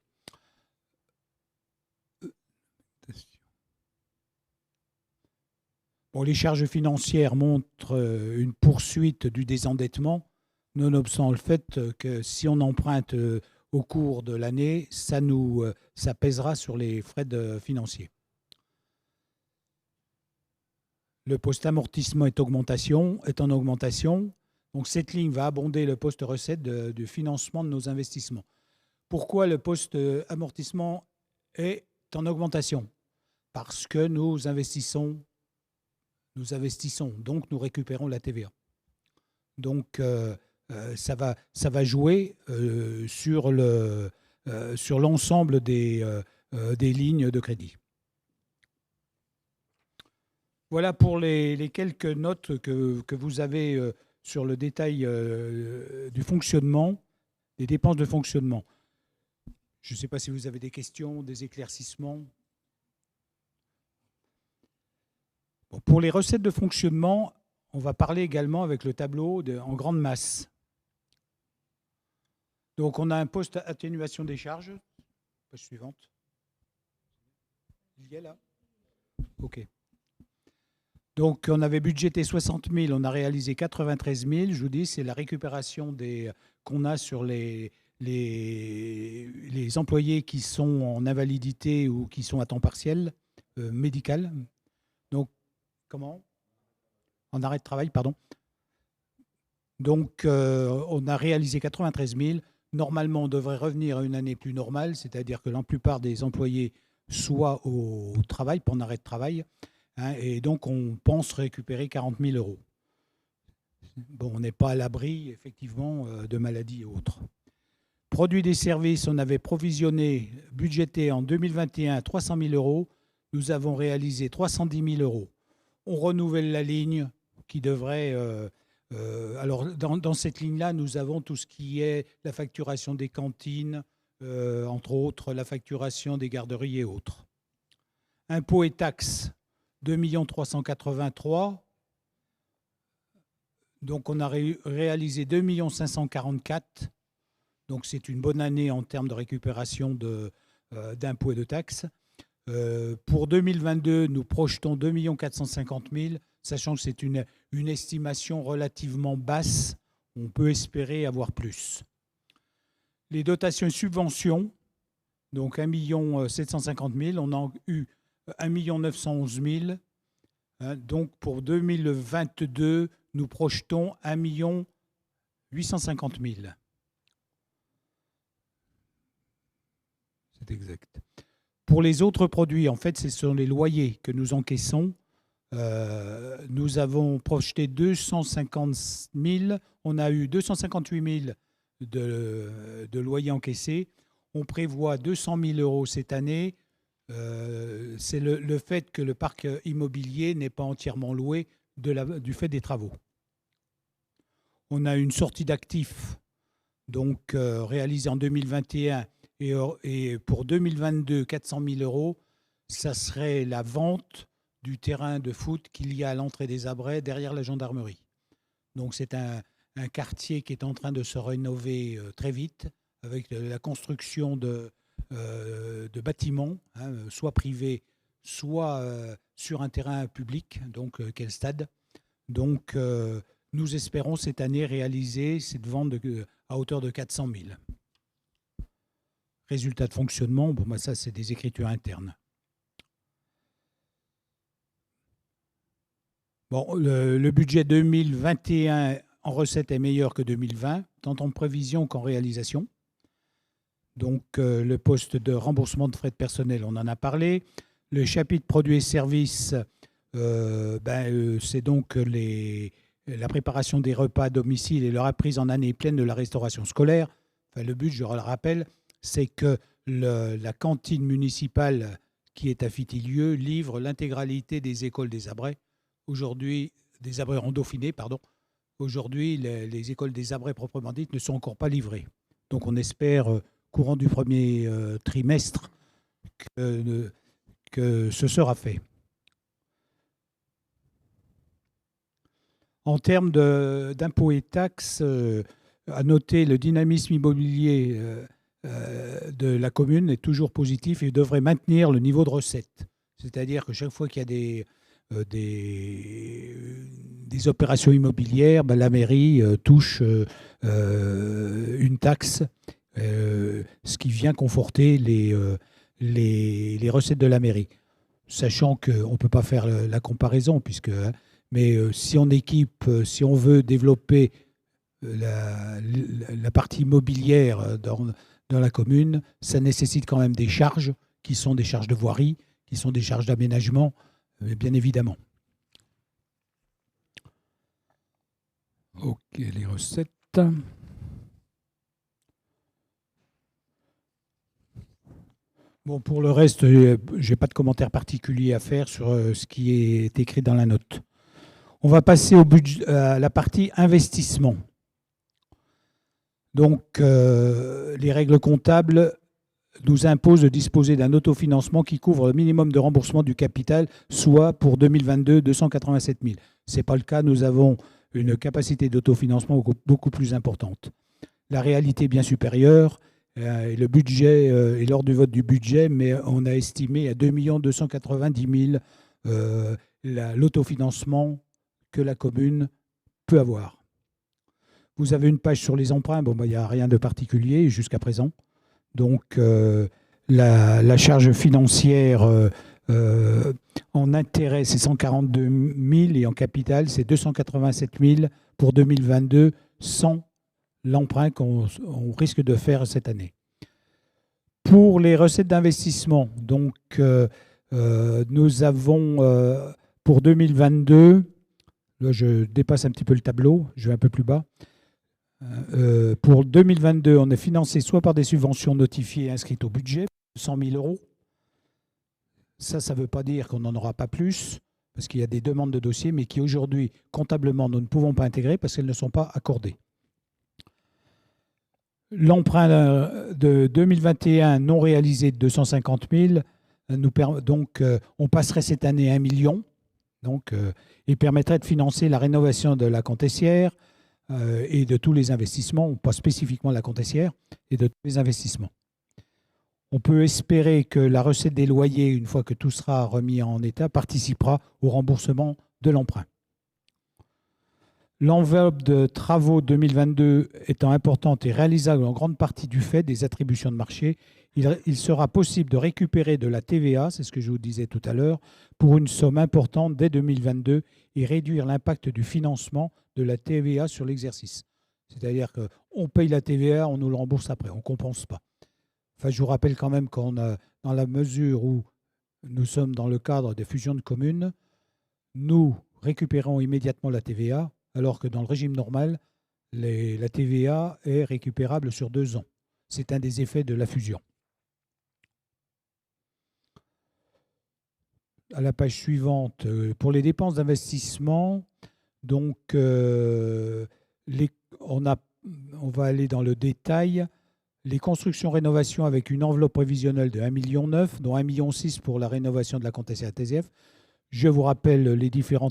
Bon, les charges financières montrent une poursuite du désendettement, nonobstant le fait que si on emprunte au cours de l'année, ça pèsera sur les frais financiers. Le post-amortissement est en augmentation. Donc cette ligne va abonder le poste-recette du financement de nos investissements. Pourquoi le post-amortissement est en augmentation? Parce que nous investissons, donc nous récupérons la TVA. Donc ça va jouer sur l'ensemble des lignes de crédit. Voilà pour les quelques notes que vous avez sur le détail du fonctionnement, des dépenses de fonctionnement. Je ne sais pas si vous avez des questions, des éclaircissements. Bon, pour les recettes de fonctionnement, on va parler également avec le tableau en grande masse. Donc, on a un poste atténuation des charges. Page suivante. Il y est là? OK. Donc, on avait budgété 60 000, on a réalisé 93 000. Je vous dis, c'est la récupération qu'on a sur les employés qui sont en invalidité ou qui sont à temps partiel médical. Donc, comment? En arrêt de travail, pardon. Donc, on a réalisé 93 000. Normalement, on devrait revenir à une année plus normale, c'est-à-dire que la plupart des employés soient au travail, pas en arrêt de travail. Et donc, on pense récupérer 40 000 euros. Bon, on n'est pas à l'abri, effectivement, de maladies et autres. Produits des services, on avait provisionné, budgété en 2021 300 000 euros. Nous avons réalisé 310 000 euros. On renouvelle la ligne qui devrait... alors, dans cette ligne-là, nous avons tout ce qui est la facturation des cantines, entre autres la facturation des garderies et autres. Impôts et taxes, 2 383 000. Donc, on a réalisé 2 544 000. Donc, c'est une bonne année en termes de récupération d'impôts et de taxes. Pour 2022, nous projetons 2 450 000, sachant que c'est une estimation relativement basse. On peut espérer avoir plus. Les dotations et subventions, donc 1 750 000, on a eu 1 911 000. Donc pour 2022, nous projetons 1 850 000. C'est exact. Pour les autres produits, en fait, ce sont les loyers que nous encaissons. Nous avons projeté 250 000. On a eu 258 000 de loyers encaissés. On prévoit 200 000 euros cette année. C'est le fait que le parc immobilier n'est pas entièrement loué du fait des travaux. On a une sortie d'actifs donc réalisée en 2021 et pour 2022, 400 000 euros. Ça serait la vente du terrain de foot qu'il y a à l'entrée des Abrais, derrière la gendarmerie. Donc c'est un quartier qui est en train de se rénover très vite, avec la construction de bâtiments, soit privés, soit sur un terrain public, donc quel stade. Donc nous espérons cette année réaliser cette vente à hauteur de 400 000. Résultat de fonctionnement, bon, ça c'est des écritures internes. Bon, le budget 2021 en recette est meilleur que 2020, tant en prévision qu'en réalisation. Donc, le poste de remboursement de frais de personnel, on en a parlé. Le chapitre produits et services, c'est donc la préparation des repas à domicile et leur reprise en année pleine de la restauration scolaire. Enfin, le but, je le rappelle, c'est que la cantine municipale qui est à Fitilieu livre l'intégralité des écoles des Abrais. Aujourd'hui, des Abrais en Dauphiné, pardon. Aujourd'hui, les écoles des Abrais proprement dites ne sont encore pas livrées. Donc on espère, courant du premier trimestre, que ce sera fait. En termes d'impôts et taxes, à noter le dynamisme immobilier de la commune est toujours positif et devrait maintenir le niveau de recette. C'est-à-dire que chaque fois qu'il y a des opérations immobilières, la mairie touche une taxe, ce qui vient conforter les recettes de la mairie. Sachant qu'on ne peut pas faire la comparaison, mais si on veut développer la partie immobilière dans la commune, ça nécessite quand même des charges qui sont des charges de voirie, qui sont des charges d'aménagement, bien évidemment. Ok, les recettes. Bon, pour le reste, je n'ai pas de commentaire particulier à faire sur ce qui est écrit dans la note. On va passer à la partie investissement. Donc, les règles comptables nous imposent de disposer d'un autofinancement qui couvre le minimum de remboursement du capital, soit pour 2022, 287 000. Ce n'est pas le cas, nous avons une capacité d'autofinancement beaucoup plus importante. La réalité est bien supérieure, et le budget est lors du vote du budget, mais on a estimé à 2 290 000 l'autofinancement que la commune peut avoir. Vous avez une page sur les emprunts, il n'y a rien de particulier jusqu'à présent. Donc, la charge financière en intérêt, c'est 142 000 et en capital, c'est 287 000 pour 2022, sans l'emprunt qu'on risque de faire cette année. Pour les recettes d'investissement, donc, nous avons pour 2022, là je dépasse un petit peu le tableau, je vais un peu plus bas. Pour 2022, on est financé soit par des subventions notifiées et inscrites au budget, 100 000 euros. Ça ne veut pas dire qu'on n'en aura pas plus, parce qu'il y a des demandes de dossiers, mais qui aujourd'hui, comptablement, nous ne pouvons pas intégrer parce qu'elles ne sont pas accordées. L'emprunt de 2021 non réalisé de 250 000, donc on passerait cette année à 1 million, donc, il permettrait de financer la rénovation de la Comtessière, et de tous les investissements, pas spécifiquement la Comtessière, et de tous les investissements. On peut espérer que la recette des loyers, une fois que tout sera remis en état, participera au remboursement de l'emprunt. L'enveloppe de travaux 2022 étant importante et réalisable en grande partie du fait des attributions de marché, il sera possible de récupérer de la TVA, c'est ce que je vous disais tout à l'heure, pour une somme importante dès 2022 et réduire l'impact du financement de la TVA sur l'exercice. C'est-à-dire qu'on paye la TVA, on nous le rembourse après, on ne compense pas. Enfin, je vous rappelle quand même qu'on a, dans la mesure où nous sommes dans le cadre des fusions de communes, nous récupérons immédiatement la TVA, alors que dans le régime normal, la TVA est récupérable sur 2 ans. C'est un des effets de la fusion. À la page suivante, pour les dépenses d'investissement, donc on va aller dans le détail. Les constructions-rénovations avec une enveloppe prévisionnelle de 1,9 million, dont 1,6 million pour la rénovation de la Comtesse et la TSF. Je vous rappelle les différents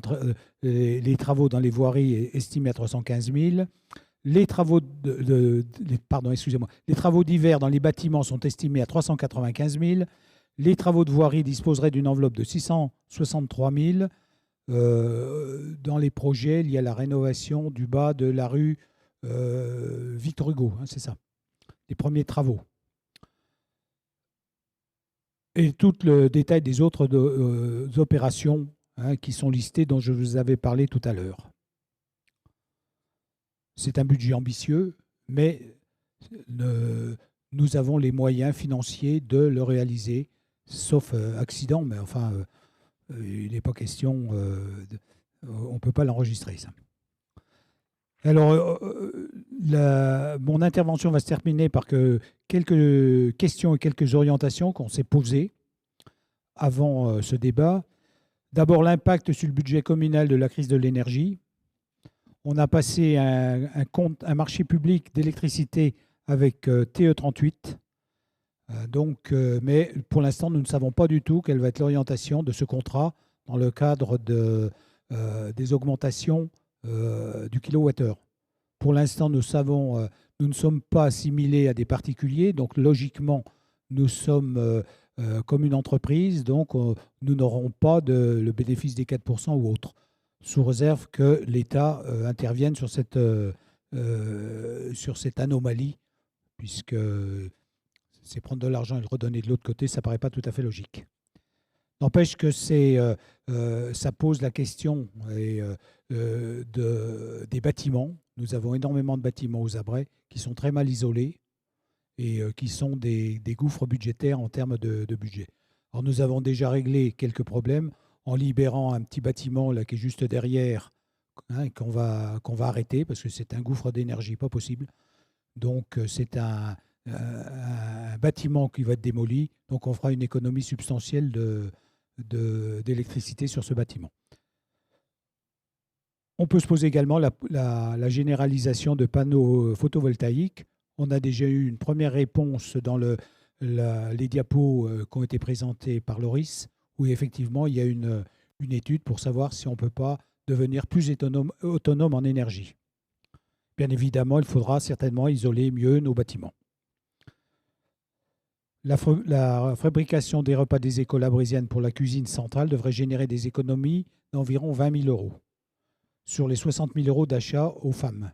les travaux dans les voiries estimés à 315 000. Les travaux les travaux divers dans les bâtiments sont estimés à 395 000. Les travaux de voirie disposeraient d'une enveloppe de 663 000. Dans les projets, il y a la rénovation du bas de la rue Victor Hugo, hein, c'est ça, les premiers travaux. Et tout le détail des autres opérations qui sont listées, dont je vous avais parlé tout à l'heure. C'est un budget ambitieux, mais nous avons les moyens financiers de le réaliser, sauf accident, mais enfin, il n'est pas question, on ne peut pas l'enregistrer, ça. Alors, mon intervention va se terminer par quelques questions et quelques orientations qu'on s'est posées avant ce débat. D'abord, l'impact sur le budget communal de la crise de l'énergie. On a passé un marché public d'électricité avec TE38. Mais pour l'instant, nous ne savons pas du tout quelle va être l'orientation de ce contrat dans le cadre des augmentations du kilowattheure. Pour l'instant, nous ne sommes pas assimilés à des particuliers, donc logiquement, nous sommes comme une entreprise, donc nous n'aurons pas le bénéfice des 4% ou autre, sous réserve que l'État intervienne sur cette anomalie, puisque c'est prendre de l'argent et le redonner de l'autre côté, ça ne paraît pas tout à fait logique. N'empêche que ça pose la question des bâtiments. Nous avons énormément de bâtiments aux abrets qui sont très mal isolés et qui sont des gouffres budgétaires en termes de budget. Alors nous avons déjà réglé quelques problèmes en libérant un petit bâtiment là, qui est juste derrière, qu'on va arrêter parce que c'est un gouffre d'énergie pas possible. Donc c'est un bâtiment qui va être démoli. Donc on fera une économie substantielle d'électricité sur ce bâtiment. On peut se poser également la généralisation de panneaux photovoltaïques. On a déjà eu une première réponse dans les diapos qui ont été présentés par Loris, où effectivement il y a une étude pour savoir si on ne peut pas devenir plus autonome en énergie. Bien évidemment, il faudra certainement isoler mieux nos bâtiments. La fabrication des repas des écoles abrasiennes pour la cuisine centrale devrait générer des économies d'environ 20 000 € sur les 60 000 € d'achat aux femmes.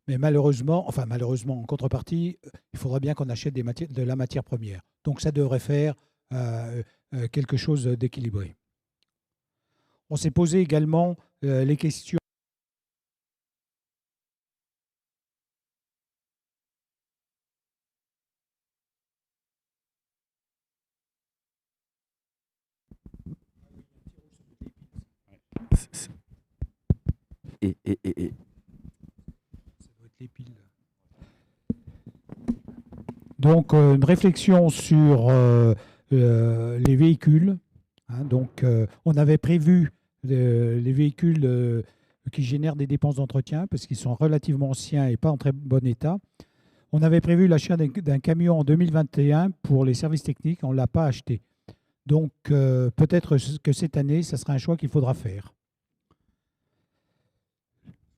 Mais malheureusement, en contrepartie, il faudra bien qu'on achète de la matière première. Donc ça devrait faire quelque chose d'équilibré. On s'est posé également les questions. Et. Ça doit être les piles. Donc, une réflexion sur les véhicules. Donc, on avait prévu les véhicules qui génèrent des dépenses d'entretien parce qu'ils sont relativement anciens et pas en très bon état. On avait prévu l'achat d'un camion en 2021 pour les services techniques. On ne l'a pas acheté. Donc, peut-être que cette année, ça sera un choix qu'il faudra faire.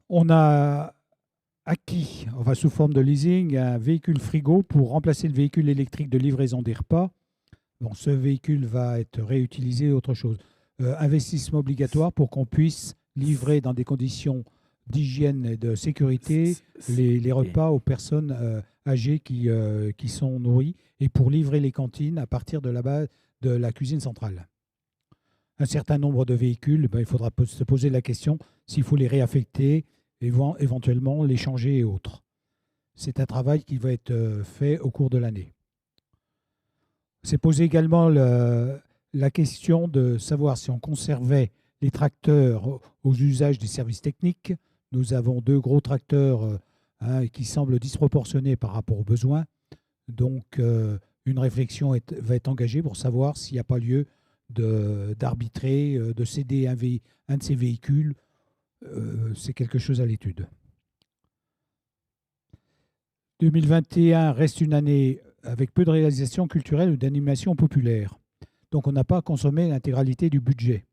On a acquis, sous forme de leasing, un véhicule frigo pour remplacer le véhicule électrique de livraison des repas. Bon, ce véhicule va être réutilisé, autre chose. Investissement obligatoire pour qu'on puisse livrer dans des conditions d'hygiène et de sécurité les repas aux personnes âgées qui sont nourries et pour livrer les cantines à partir de la cuisine centrale. Un certain nombre de véhicules, il faudra se poser la question s'il faut les réaffecter, éventuellement les changer et autres. C'est un travail qui va être fait au cours de l'année. C'est posé également la question de savoir si on conservait les tracteurs aux usages des services techniques. Nous avons 2 gros tracteurs qui semblent disproportionnés par rapport aux besoins. Donc, une réflexion va être engagée pour savoir s'il n'y a pas lieu d'arbitrer, de céder un de ces véhicules. C'est quelque chose à l'étude. 2021 reste une année avec peu de réalisations culturelles ou d'animation populaire. Donc, on n'a pas consommé l'intégralité du budget.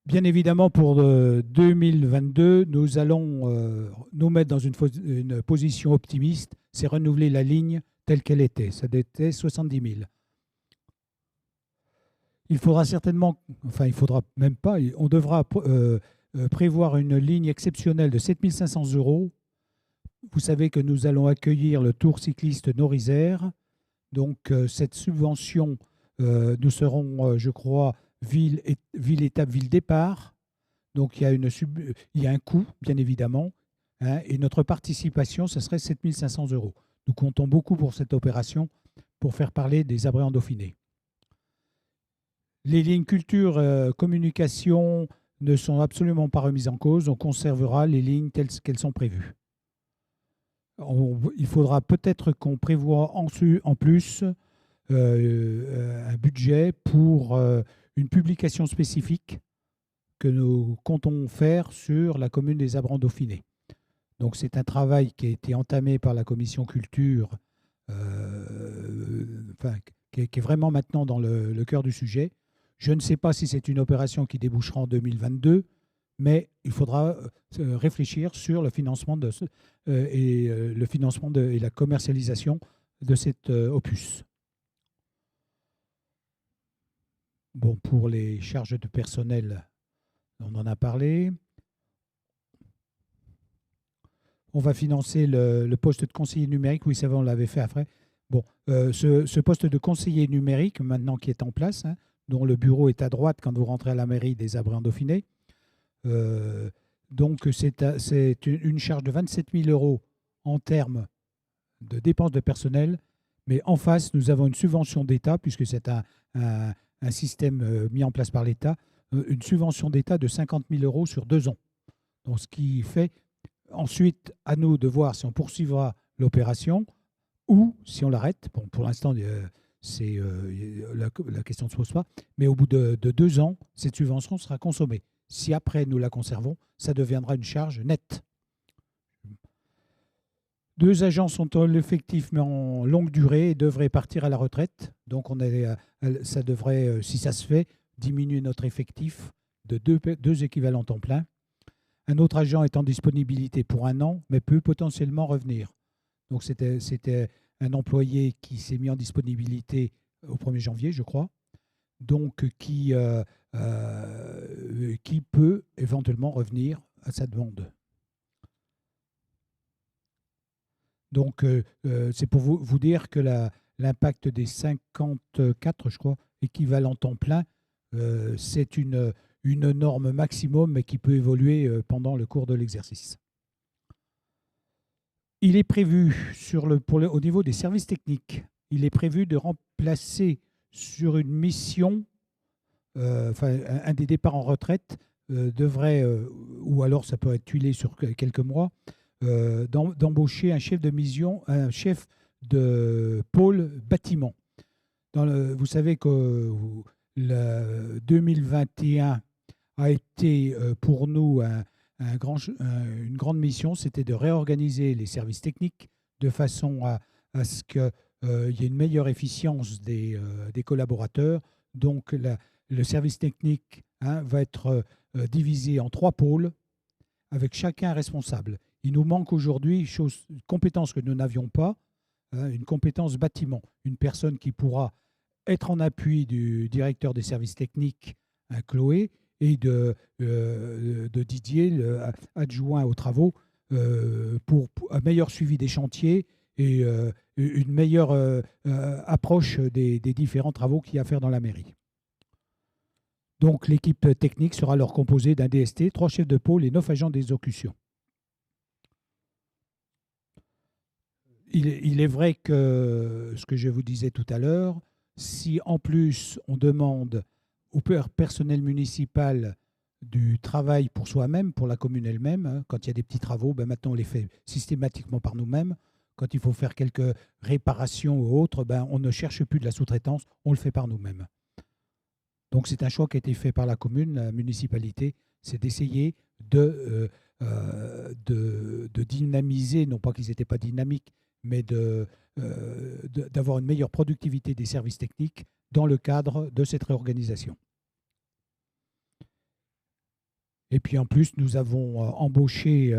Bien évidemment, pour 2022, nous allons nous mettre dans une position optimiste, c'est renouveler la ligne telle qu'elle était. Ça était 70 000. Il faudra certainement, enfin il faudra même pas, on devra prévoir une ligne exceptionnelle de 7 500 €. Vous savez que nous allons accueillir le Tour cycliste Nord-Isère. Donc cette subvention, nous serons, je crois, ville-étape, ville-départ. Donc il y a un coût, bien évidemment, hein, et notre participation, ce serait 7 500 €. Nous comptons beaucoup pour cette opération pour faire parler des Abrets en Dauphiné. Les lignes culture, communication ne sont absolument pas remises en cause. On conservera les lignes telles qu'elles sont prévues. Il faudra peut-être qu'on prévoie en plus un budget pour une publication spécifique que nous comptons faire sur la commune des Abrets en Dauphiné. Donc c'est un travail qui a été entamé par la commission culture, qui est vraiment maintenant dans le cœur du sujet. Je ne sais pas si c'est une opération qui débouchera en 2022, mais il faudra réfléchir sur le financement et la commercialisation de cet opus. Bon, pour les charges de personnel, on en a parlé. On va financer le poste de conseiller numérique. Oui, ça va, on l'avait fait après. Bon, ce poste de conseiller numérique, maintenant qui est en place, hein, dont le bureau est à droite quand vous rentrez à la mairie des Abrets en Dauphiné. Donc, c'est une charge de 27 000 € en termes de dépenses de personnel. Mais en face, nous avons une subvention d'État, puisque c'est un système mis en place par l'État, une subvention d'État de 50 000 € sur 2 ans. Donc, ce qui fait ensuite à nous de voir si on poursuivra l'opération ou si on l'arrête. Bon, pour l'instant, la question ne se pose pas, mais au bout de 2 ans, cette subvention sera consommée. Si après nous la conservons, ça deviendra une charge nette. 2 agents sont en effectivement longue durée et devraient partir à la retraite. Donc ça devrait, si ça se fait, diminuer notre effectif de 2 équivalents temps plein. Un autre agent est en disponibilité pour 1 an, mais peut potentiellement revenir. Donc c'était un employé qui s'est mis en disponibilité au 1er janvier, je crois, donc qui peut éventuellement revenir à sa demande. Donc c'est pour vous dire que l'impact des 54, je crois, équivalents temps plein, c'est une norme maximum, mais qui peut évoluer pendant le cours de l'exercice. Il est prévu, au niveau des services techniques, il est prévu de remplacer sur une mission, un des départs en retraite devrait, ou alors ça peut être tuilé sur quelques mois, d'embaucher un chef de mission, un chef de pôle bâtiment. Vous savez que le 2021 a été pour nous une grande mission, c'était de réorganiser les services techniques de façon à ce qu'il y ait une meilleure efficience des collaborateurs. Donc le service technique va être divisé en 3 pôles avec chacun responsable. Il nous manque aujourd'hui une compétence que nous n'avions pas, une compétence bâtiment, une personne qui pourra être en appui du directeur des services techniques, Chloé, et de Didier, adjoint aux travaux, pour un meilleur suivi des chantiers et une meilleure approche des différents travaux qu'il y a à faire dans la mairie. Donc l'équipe technique sera alors composée d'un DST, 3 chefs de pôle et 9 agents d'exécution. Il est vrai que ce que je vous disais tout à l'heure, si en plus on demande au personnel municipal du travail pour soi-même, pour la commune elle-même. Hein. Quand il y a des petits travaux, maintenant on les fait systématiquement par nous-mêmes. Quand il faut faire quelques réparations ou autres, on ne cherche plus de la sous-traitance, on le fait par nous-mêmes. Donc c'est un choix qui a été fait par la commune, la municipalité, c'est d'essayer de dynamiser, non pas qu'ils n'étaient pas dynamiques, mais d'avoir une meilleure productivité des services techniques dans le cadre de cette réorganisation. Et puis en plus, nous avons embauché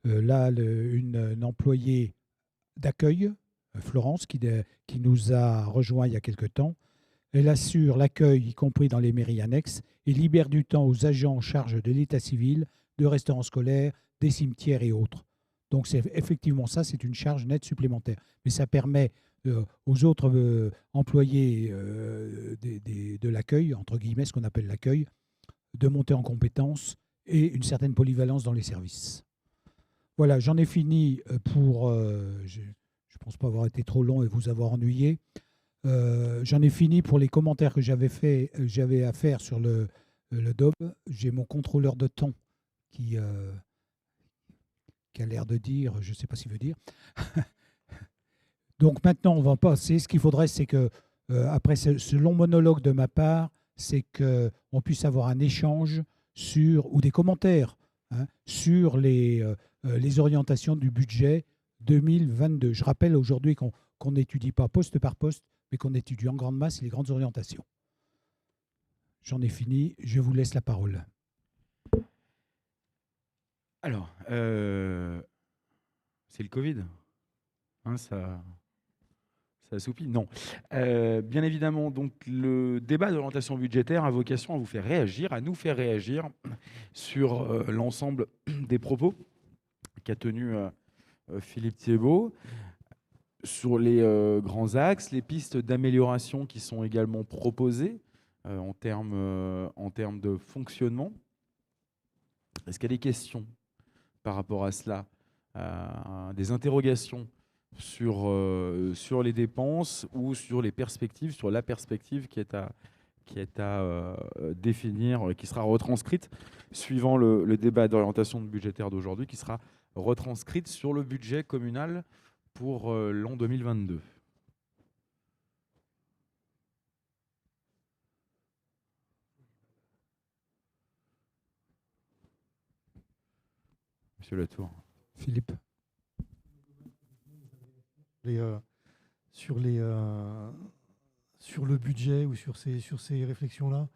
là une employée d'accueil, Florence, qui nous a rejoint il y a quelque temps. Elle assure l'accueil, y compris dans les mairies annexes, et libère du temps aux agents en charge de l'état civil, de restaurants scolaires, des cimetières et autres. Donc c'est effectivement ça, c'est une charge nette supplémentaire. Mais ça permet aux autres employés de l'accueil, entre guillemets, ce qu'on appelle l'accueil, de monter en compétences et une certaine polyvalence dans les services. Voilà, j'en ai fini pour... je ne pense pas avoir été trop long et vous avoir ennuyé. J'en ai fini pour les commentaires que j'avais à faire sur le DOB. J'ai mon contrôleur de temps qui a l'air de dire, je ne sais pas ce qu'il veut dire. Donc maintenant, on va passer. Ce qu'il faudrait, c'est que, après ce long monologue de ma part, c'est qu'on puisse avoir un échange ou des commentaires sur les orientations du budget 2022. Je rappelle aujourd'hui qu'on n'étudie pas poste par poste, mais qu'on étudie en grande masse les grandes orientations. J'en ai fini, je vous laisse la parole. Alors, c'est le Covid, hein, ça assoupit. Non. Bien évidemment, donc, le débat d'orientation budgétaire a vocation à vous faire réagir, à nous faire réagir sur l'ensemble des propos qu'a tenu Philippe Thiébaut, sur les grands axes, les pistes d'amélioration qui sont également proposées en termes de fonctionnement. Est-ce qu'il y a des questions par rapport à cela, des interrogations sur les dépenses ou sur les perspectives, sur la perspective qui est à définir, qui sera retranscrite suivant le débat d'orientation budgétaire d'aujourd'hui, qui sera retranscrite sur le budget communal pour l'an 2022. Monsieur Latour. Philippe. Sur le budget ou sur ces réflexions-là,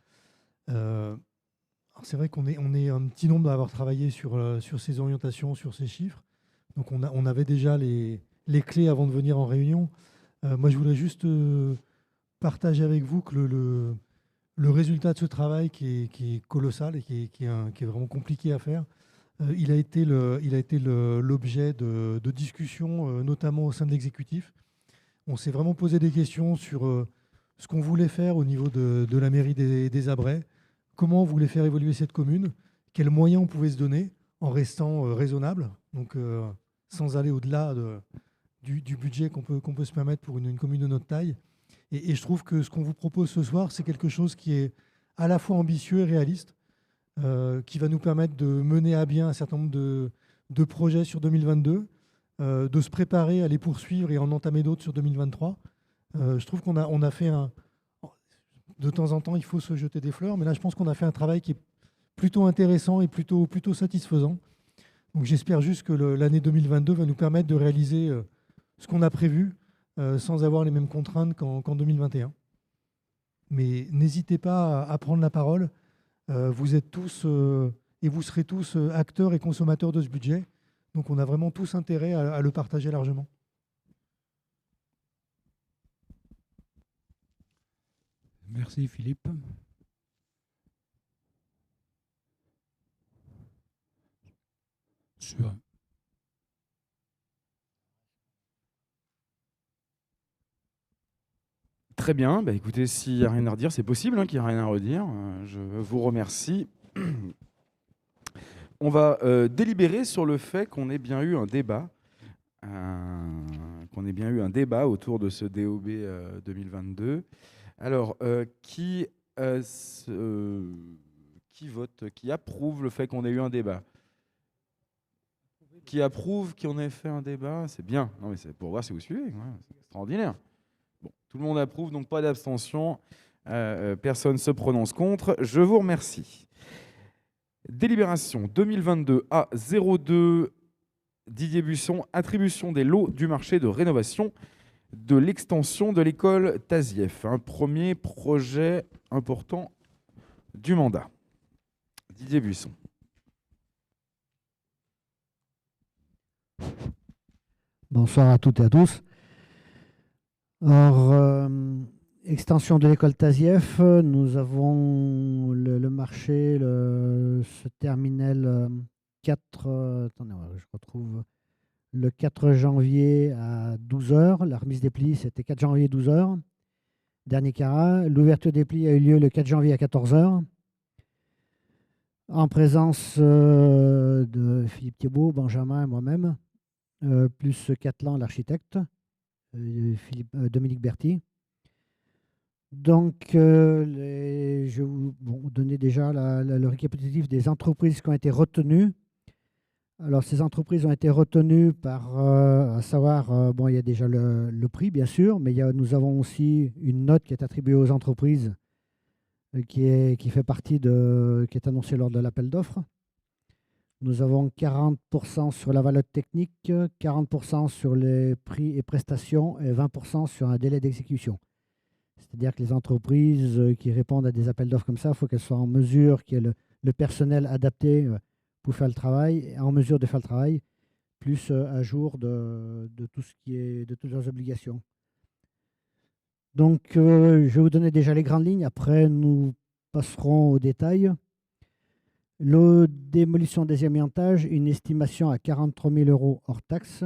c'est vrai qu'on est un petit nombre à avoir travaillé sur ces orientations, sur ces chiffres. Donc on avait déjà les clés avant de venir en réunion. Moi, je voulais juste partager avec vous que le résultat de ce travail qui est colossal et qui est vraiment compliqué à faire, il a été l'objet de discussions, notamment au sein de l'exécutif. On s'est vraiment posé des questions sur ce qu'on voulait faire au niveau de la mairie des Abrais, comment on voulait faire évoluer cette commune, quels moyens on pouvait se donner en restant raisonnable, donc sans aller au-delà du budget qu'on peut se permettre pour une commune de notre taille. Et je trouve que ce qu'on vous propose ce soir, c'est quelque chose qui est à la fois ambitieux et réaliste, qui va nous permettre de mener à bien un certain nombre de projets sur 2022, de se préparer à les poursuivre et en entamer d'autres sur 2023. Je trouve qu'on a fait de temps en temps, il faut se jeter des fleurs, mais là, je pense qu'on a fait un travail qui est plutôt intéressant et plutôt satisfaisant. Donc j'espère juste que l'année 2022 va nous permettre de réaliser ce qu'on a prévu sans avoir les mêmes contraintes qu'en 2021. Mais n'hésitez pas à prendre la parole. Vous êtes tous et vous serez tous acteurs et consommateurs de ce budget. Donc on a vraiment tous intérêt à le partager largement. Merci Philippe. Très bien, écoutez, s'il n'y a rien à redire, c'est possible qu'il n'y a rien à redire. Je vous remercie. On va délibérer sur le fait qu'on ait bien eu un débat, autour de ce DOB 2022. Alors, qui Qui vote? Qui approuve le fait qu'on ait eu un débat? Qui approuve qu'on ait fait un débat? C'est bien. Non, mais c'est pour voir si vous suivez. Ouais, c'est extraordinaire. Bon, tout le monde approuve, donc pas d'abstention. Personne ne se prononce contre. Je vous remercie. Délibération 2022 A02 Didier Buisson, attribution des lots du marché de rénovation de l'extension de l'école Tasief. Un premier projet important du mandat. Didier Buisson. Bonsoir à toutes et à tous. Alors, extension de l'école Tasief, nous avons le marché se terminait 4, attendez, je retrouve le 4 janvier à 12 h. La remise des plis, c'était 4 janvier 12 h. Dernier carat. L'ouverture des plis a eu lieu le 4 janvier à 14 h. En présence de Philippe Thibault, Benjamin et moi-même, plus Catlan, l'architecte, Dominique Berthy. Donc, je vais vous donner déjà le récapitulatif des entreprises qui ont été retenues. Alors, ces entreprises ont été retenues par, à savoir, il y a déjà le prix, bien sûr, mais nous avons aussi une note qui est attribuée aux entreprises qui fait partie qui est annoncée lors de l'appel d'offres. Nous avons 40% sur la valeur technique, 40% sur les prix et prestations et 20% sur un délai d'exécution. C'est-à-dire que les entreprises qui répondent à des appels d'offres comme ça, il faut qu'elles soient en mesure, qu'il y ait le personnel adapté pour faire le travail, en mesure de faire le travail, plus à jour de tout ce qui est de toutes leurs obligations. Donc, je vais vous donner déjà les grandes lignes. Après, nous passerons aux détails. La démolition des étage, une estimation à 43 000 € hors taxe,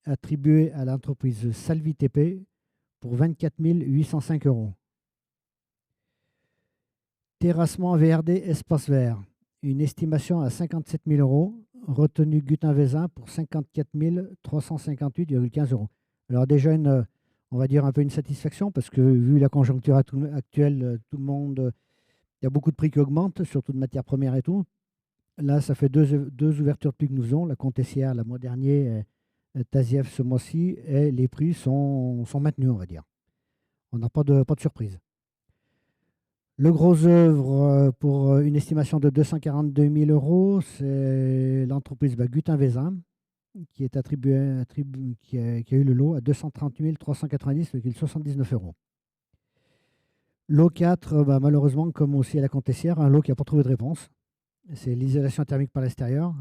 attribuée à l'entreprise Salvi TP pour 24 805 €. Terrassement VRD espace vert, une estimation à 57 000 €, retenue Gutin-Vézin pour 54 358,15 €. Alors déjà, on va dire un peu une satisfaction, parce que vu la conjoncture actuelle, tout le monde, il y a beaucoup de prix qui augmentent, surtout de matières premières et tout. Là, ça fait deux ouvertures de prix que nous faisons, la Comtessière le mois dernier, Tasief ce mois-ci, et les prix sont maintenus, on va dire. On n'a pas de surprise. Le gros œuvre, pour une estimation de 242 000 €, c'est l'entreprise Gutin-Vézin, qui est qui a eu le lot à 230 390,79 €. Lot 4, malheureusement, comme aussi à la Comtessière, un lot qui n'a pas trouvé de réponse. C'est l'isolation thermique par l'extérieur.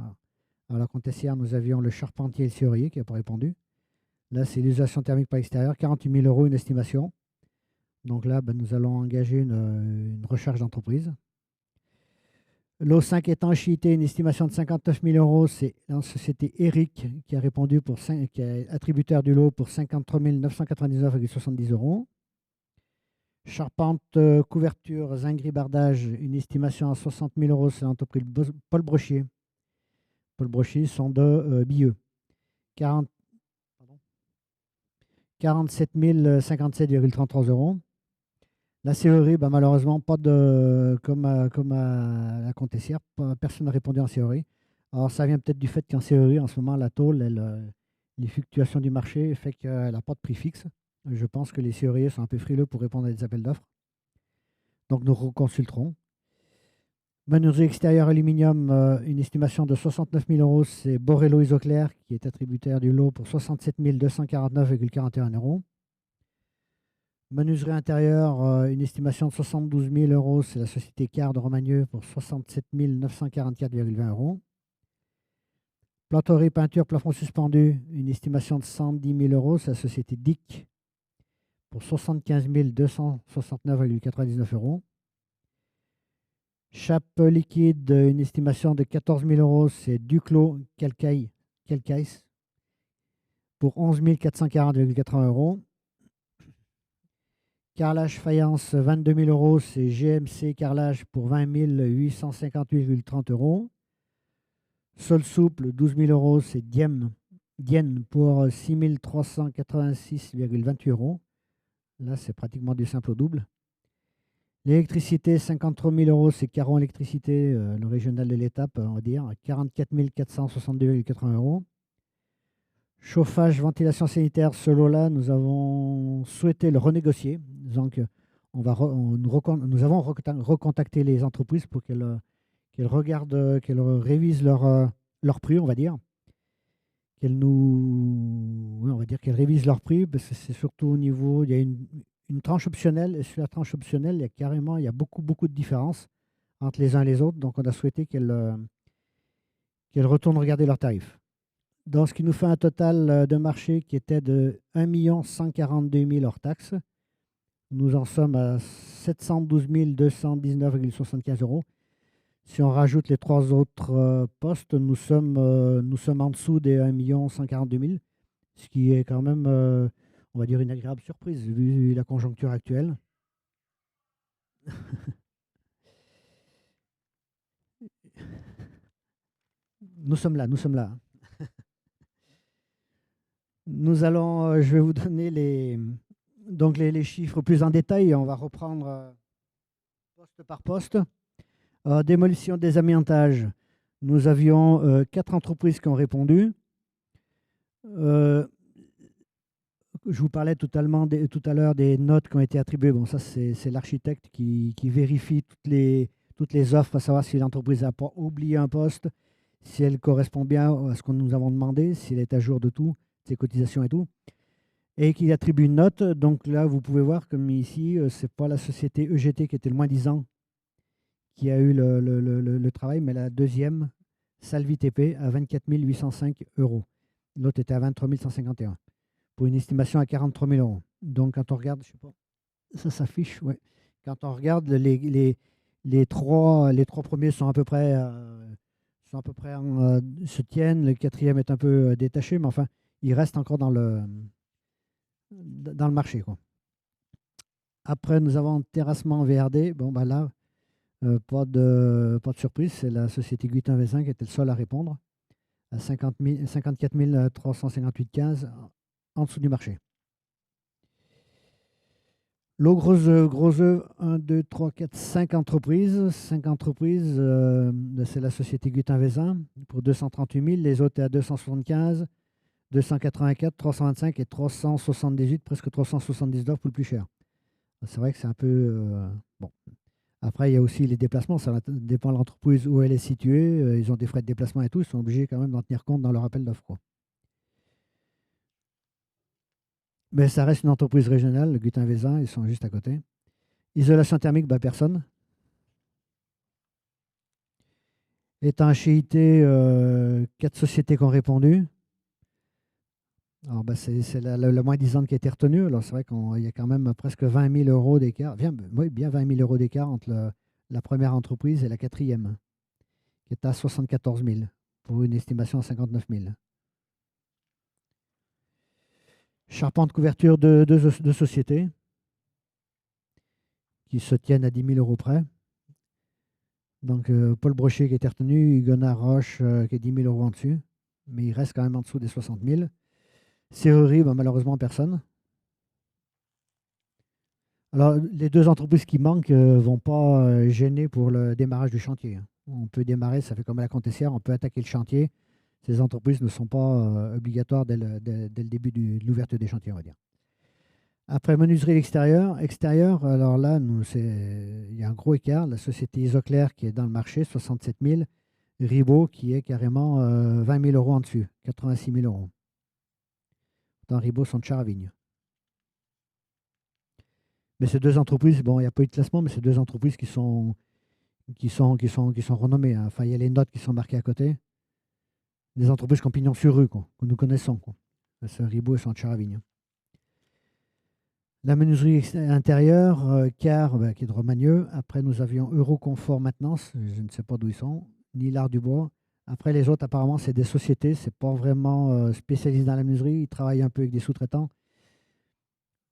À la Comtessière, nous avions le charpentier et le serrurier qui n'a pas répondu. Là, c'est l'isolation thermique par l'extérieur, 48 000 € une estimation. Donc là, nous allons engager une recherche d'entreprise. Lot 5 étanchéité, une estimation de 59 000 €. C'est la société Eric qui a répondu, qui est attributaire du lot pour 53 999,70 €. Charpente, couverture, zinguerie, bardage, une estimation à 60 000 €, c'est l'entreprise Paul Brochier. Paul Brochier sont de Bieux. 47 057,33 €. La serrurerie, malheureusement, pas comme à la Comtessière, personne n'a répondu en serrurerie. Alors, ça vient peut-être du fait qu'en serrurerie, en ce moment, la tôle, les fluctuations du marché fait qu'elle n'a pas de prix fixe. Je pense que les serruriers sont un peu frileux pour répondre à des appels d'offres. Donc, nous reconsulterons. Menuiserie extérieure aluminium, une estimation de 69 000 €. C'est Borello Isoclair qui est attributaire du lot pour 67 249,41 €. Menuiserie intérieure, une estimation de 72 000 €. C'est la société Card de Romagneux pour 67 944,20 €. Planterie, peinture, plafond suspendu, une estimation de 110 000 €. C'est la société DIC pour 75 269,99 €. Chape liquide, une estimation de 14 000 €. C'est Duclos Calcaïs pour 11 440,80 €. Carrelage faïence, 22 000 €. C'est GMC Carrelage pour 20 858,30 €. Sol souple, 12 000 €. C'est Dienne pour 6 386,28 €. Là, c'est pratiquement du simple au double. L'électricité, 53 000 euros, c'est Caron Électricité, le régional de l'étape, on va dire, 44 462,80 euros. Chauffage, ventilation sanitaire, ce lot-là, nous avons souhaité le renégocier. Donc, nous avons recontacté les entreprises pour qu'elles regardent, qu'elles révisent leur prix, on va dire. Oui, on va dire qu'elles révisent leur prix, parce que c'est surtout au niveau, il y a une tranche optionnelle, et sur la tranche optionnelle, il y a beaucoup, beaucoup de différences entre les uns et les autres. Donc, on a souhaité qu'elles retournent regarder leurs tarifs. Donc, ce qui nous fait un total de marché qui était de 1 142 000 hors taxes. Nous en sommes à 712 219,75 euros. Si on rajoute les 3 autres postes, nous sommes en dessous des 1 142 000, ce qui est quand même, on va dire, une agréable surprise vu la conjoncture actuelle. Nous sommes là. Je vais vous donner les chiffres plus en détail. On va reprendre poste par poste. Démolition, désamiantage. Nous avions 4 entreprises qui ont répondu. Je vous parlais tout à l'heure des notes qui ont été attribuées. Bon, ça, c'est l'architecte qui vérifie toutes les offres, à savoir si l'entreprise n'a pas oublié un poste, si elle correspond bien à ce que nous avons demandé, si elle est à jour de tout, ses cotisations et tout, et qui attribue une note. Donc là, vous pouvez voir comme ici, ce n'est pas la société EGT qui était le moins disant qui a eu le travail, mais la deuxième, Salvi TP, à 24 805 euros. L'autre était à 23 151, pour une estimation à 43 000 euros. Donc quand on regarde, je sais pas, ça s'affiche, ouais. Quand on regarde, les trois premiers sont à peu près... se tiennent, le quatrième est un peu détaché, mais enfin, il reste encore dans le marché, quoi. Après, nous avons terrassement VRD. Bon, bah là, pas de surprise, c'est la société Guitin V5 qui était le seul à répondre, à 54 358,15 en dessous du marché. L'eau gros œuvre, 1, 2, 3, 4, 5 entreprises. 5 entreprises, c'est la société Guitin V1 pour 238 000. Les autres étaient à 275, 284, 325 et 378, presque 379 pour le plus cher. C'est vrai que c'est un peu... bon. Après, il y a aussi les déplacements. Ça dépend de l'entreprise où elle est située. Ils ont des frais de déplacement et tout. Ils sont obligés quand même d'en tenir compte dans leur appel d'offres. Mais ça reste une entreprise régionale, le Guitin Vézin, ils sont juste à côté. Isolation thermique, bah, personne. Étanchéité, 4 sociétés qui ont répondu. Alors, bah, c'est la moins disante qui a été retenue. Alors, c'est vrai qu'il y a quand même presque 20 000 euros d'écart. Bien 20 000 euros d'écart entre la première entreprise et la quatrième, qui est à 74 000 pour une estimation à 59 000. Charpente couverture de deux sociétés qui se tiennent à 10 000 euros près. Donc, Paul Brochet qui a été retenu, Huguenard Roche qui est 10 000 euros en dessus, mais il reste quand même en dessous des 60 000. Serrurerie, bah, malheureusement, personne. Alors, les 2 entreprises qui manquent ne vont pas gêner pour le démarrage du chantier. On peut démarrer, ça fait comme à la Contessière, on peut attaquer le chantier. Ces entreprises ne sont pas obligatoires dès le début de l'ouverture des chantiers, on va dire. Après, menuiserie extérieure, alors là, il y a un gros écart. La société Isoclair qui est dans le marché, 67 000. Ribot qui est carrément 20 000 euros en dessus, 86 000 euros. Dans Ribot sont de Charavigne. Mais ces 2 entreprises, bon, il n'y a pas eu de classement, mais ces 2 entreprises qui sont renommées. Hein. Enfin, il y a les notes qui sont marquées à côté. Des entreprises qui ont pignon sur rue, quoi, que nous connaissons. C'est Ribot et sont de Charavigne. La menuiserie intérieure, Car, qui est de Romagneux. Après, nous avions Euroconfort Maintenance, je ne sais pas d'où ils sont, ni l'Art du Bois. Après, les autres, apparemment, c'est des sociétés, c'est pas vraiment spécialisé dans la menuiserie. Ils travaillent un peu avec des sous-traitants.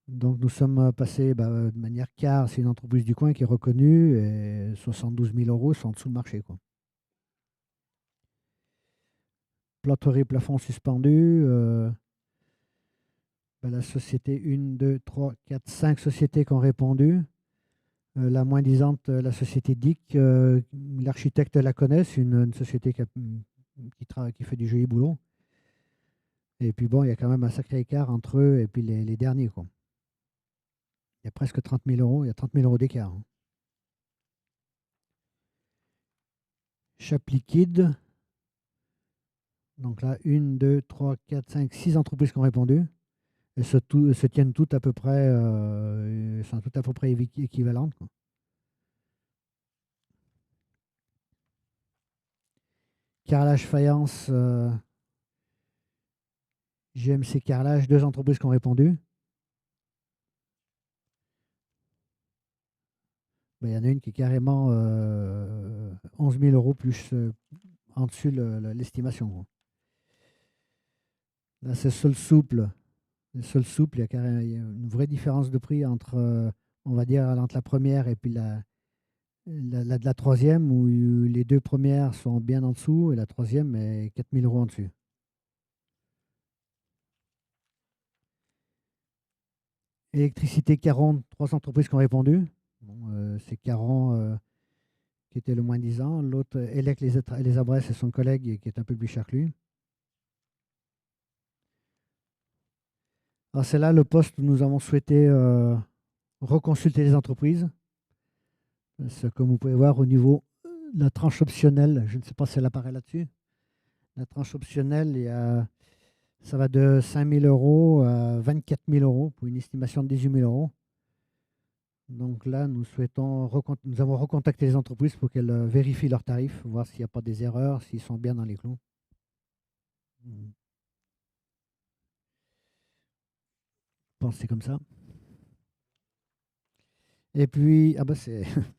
Donc, nous sommes passés de manière Car, c'est une entreprise du coin qui est reconnue, et 72 000 euros sont en dessous du marché, quoi. Plâtrerie plafond suspendu. La société 1, 2, 3, 4, 5 sociétés qui ont répondu. La moins-disante, la société DIC, l'architecte la connaît, c'est une société qui fait du joli boulot. Et puis bon, il y a quand même un sacré écart entre eux et puis les derniers, quoi. Il y a presque 30 000 euros, il y a 30 000 euros d'écart. Chap Liquide. Donc là, 1, 2, 3, 4, 5, 6 entreprises qui ont répondu. Elles se tiennent toutes à peu près, sont toutes à peu près équivalentes, quoi. Carrelage faïence, GMC Carrelage, 2 entreprises qui ont répondu. Il y en a une qui est carrément 11 000 euros plus en dessus l'estimation. Là, c'est Sol Souple. Le Sol Souple, il y a une vraie différence de prix entre, on va dire, entre la première et puis la troisième, où les 2 premières sont bien en dessous et la troisième est 4 000 euros en dessus. Électricité Caron, 3 entreprises qui ont répondu. Bon, c'est Caron qui était le moins disant. L'autre, Elec les Abrès, c'est son collègue qui est un peu plus cher que lui. Alors c'est là le poste où nous avons souhaité reconsulter les entreprises. Comme vous pouvez voir au niveau de la tranche optionnelle, je ne sais pas si elle apparaît là-dessus. La tranche optionnelle, ça va de 5 000 euros à 24 000 euros pour une estimation de 18 000 euros. Donc là, nous avons recontacté les entreprises pour qu'elles vérifient leurs tarifs, voir s'il n'y a pas des erreurs, s'ils sont bien dans les clous. Je pense que c'est comme ça. Et puis,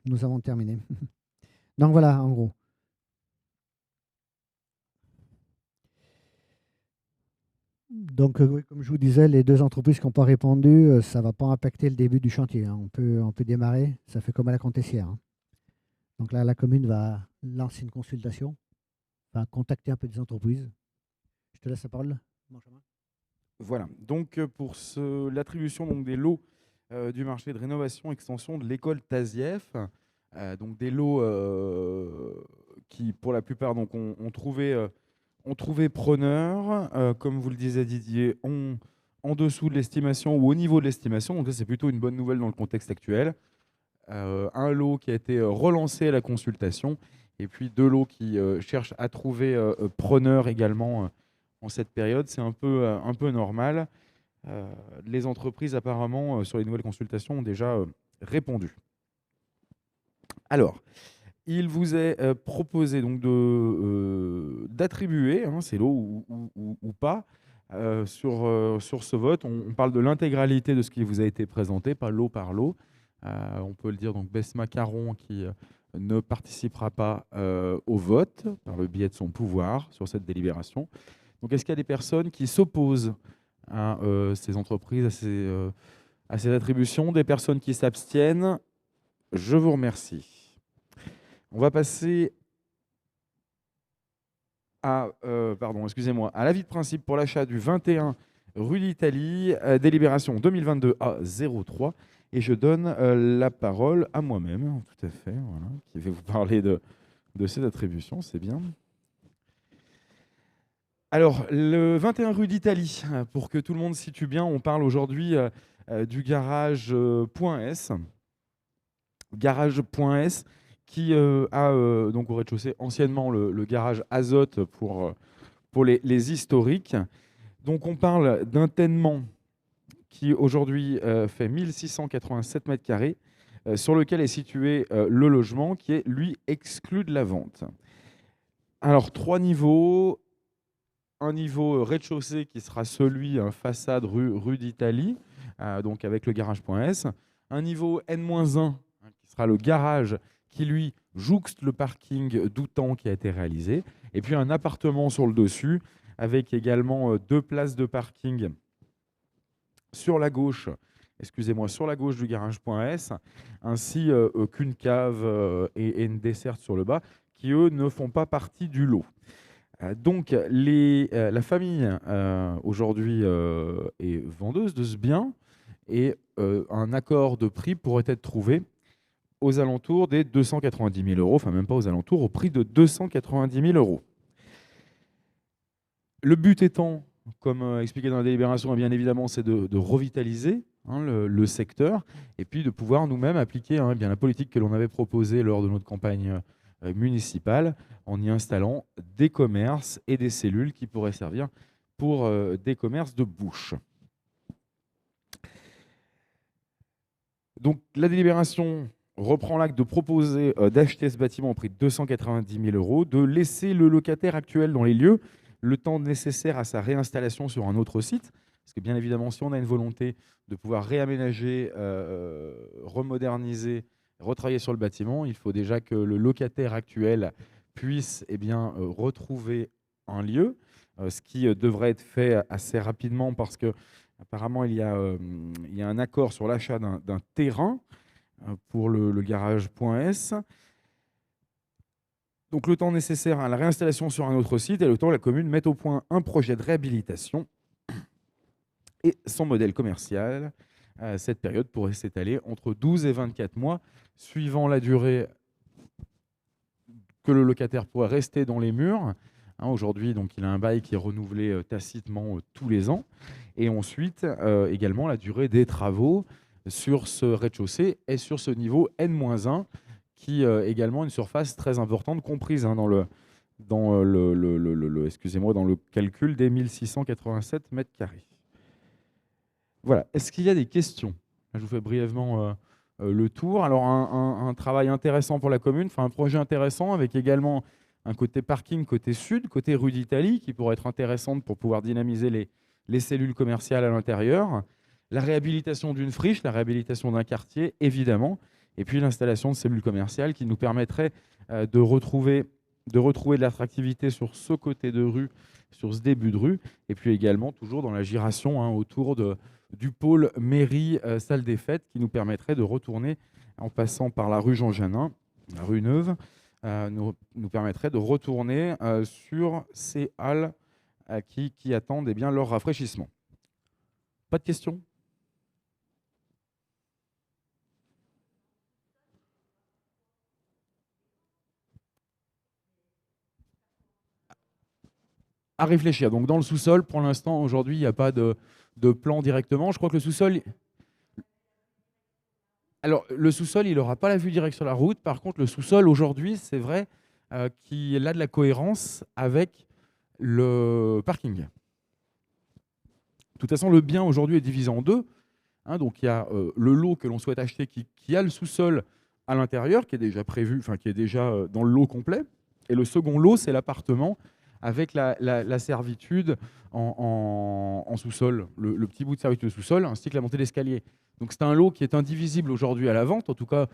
nous avons terminé. Donc voilà, en gros. Donc, oui, comme je vous disais, les 2 entreprises qui n'ont pas répondu, ça ne va pas impacter le début du chantier, hein. On peut démarrer, ça fait comme à la Comtessière, hein. Donc là, la commune va lancer une consultation, va contacter un peu des entreprises. Je te laisse la parole, Benjamin. Voilà, donc pour l'attribution des lots du marché de rénovation extension de l'école Tasief, donc des lots qui, pour la plupart, donc, ont trouvé preneur, comme vous le disiez Didier, en dessous de l'estimation ou au niveau de l'estimation. Donc ça, c'est plutôt une bonne nouvelle dans le contexte actuel. Un lot qui a été relancé à la consultation, et puis 2 lots qui cherchent à trouver preneur également en cette période. C'est un peu normal. Les entreprises, apparemment, sur les nouvelles consultations, ont déjà répondu. Alors, il vous est proposé donc d'attribuer ces lots ou pas sur ce vote. On parle de l'intégralité de ce qui vous a été présenté, pas lot par lot. On peut le dire, donc Besma Caron qui ne participera pas au vote par le biais de son pouvoir sur cette délibération. Donc, est-ce qu'il y a des personnes qui s'opposent à ces entreprises, à ces attributions, des personnes qui s'abstiennent? Je vous remercie. On va passer à l'avis de principe pour l'achat du 21 rue d'Italie, délibération 2022 à 03. Et je donne la parole à moi-même, tout à fait, voilà, qui vais vous parler de cette attribution, c'est bien. Alors, le 21 rue d'Italie, pour que tout le monde se situe bien, on parle aujourd'hui du garage .S. Garage.S qui a donc au rez-de-chaussée anciennement le garage Azote pour les historiques. Donc on parle d'un ténement qui aujourd'hui fait 1687 mètres carrés, sur lequel est situé le logement qui est, lui, exclu de la vente. Alors 3 niveaux. Un niveau rez-de-chaussée qui sera celui façade rue d'Italie, donc avec le garage.s. Un niveau N-1 qui sera le garage qui, lui, jouxte le parking d'Outan qui a été réalisé. Et puis un appartement sur le dessus, avec également 2 places de parking sur la gauche, sur la gauche du garage.s, ainsi qu'une cave et une desserte sur le bas, qui, eux, ne font pas partie du lot. Donc, la famille, aujourd'hui, est vendeuse de ce bien, et un accord de prix pourrait être trouvé aux alentours des 290 000 euros, enfin même pas aux alentours, au prix de 290 000 euros. Le but étant, comme expliqué dans la délibération, bien évidemment, c'est de revitaliser le secteur et puis de pouvoir nous-mêmes appliquer bien la politique que l'on avait proposée lors de notre campagne municipale en y installant des commerces et des cellules qui pourraient servir pour des commerces de bouche. Donc la délibération reprend l'acte de proposer d'acheter ce bâtiment au prix de 290 000 euros, de laisser le locataire actuel dans les lieux le temps nécessaire à sa réinstallation sur un autre site, parce que bien évidemment, si on a une volonté de pouvoir réaménager, remoderniser, retravailler sur le bâtiment, il faut déjà que le locataire actuel puisse retrouver un lieu, ce qui devrait être fait assez rapidement parce que apparemment il y a un accord sur l'achat d'un terrain pour le garage Point S. Donc le temps nécessaire à la réinstallation sur un autre site et le temps la commune met au point un projet de réhabilitation et son modèle commercial. Cette période pourrait s'étaler entre 12 et 24 mois, suivant la durée que le locataire pourrait rester dans les murs. Aujourd'hui, donc, il a un bail qui est renouvelé tacitement tous les ans. Et ensuite, également, la durée des travaux sur ce rez-de-chaussée et sur ce niveau N-1, qui également une surface très importante, comprise dans le calcul des 1687 mètres carrés. Voilà. Est-ce qu'il y a des questions? Je vous fais brièvement le tour. Alors, un travail intéressant pour la commune, enfin un projet intéressant avec également un côté parking, côté sud, côté rue d'Italie, qui pourrait être intéressante pour pouvoir dynamiser les cellules commerciales à l'intérieur. La réhabilitation d'une friche, la réhabilitation d'un quartier, évidemment. Et puis l'installation de cellules commerciales qui nous permettrait de retrouver de l'attractivité sur ce côté de rue, sur ce début de rue. Et puis également, toujours dans la giration autour du pôle mairie, salle des fêtes, qui nous permettrait de retourner en passant par la rue Jean Janin, la rue Neuve, nous permettrait de retourner sur ces halles qui attendent leur rafraîchissement. Pas de questions? À réfléchir. Donc dans le sous-sol, pour l'instant, aujourd'hui, il n'y a pas de plan directement. Je crois que le sous-sol... Alors, le sous-sol, il n'aura pas la vue directe sur la route. Par contre, le sous-sol, aujourd'hui, c'est vrai qu'il a de la cohérence avec le parking. De toute façon, le bien, aujourd'hui, est divisé en deux. Donc, il y a le lot que l'on souhaite acheter qui a le sous-sol à l'intérieur, qui est déjà prévu, enfin, qui est déjà dans le lot complet. Et le second lot, c'est l'appartement avec la servitude en sous-sol, le petit bout de servitude de sous-sol, ainsi que la montée d'escalier. Donc c'est un lot qui est indivisible aujourd'hui à la vente, en tout cas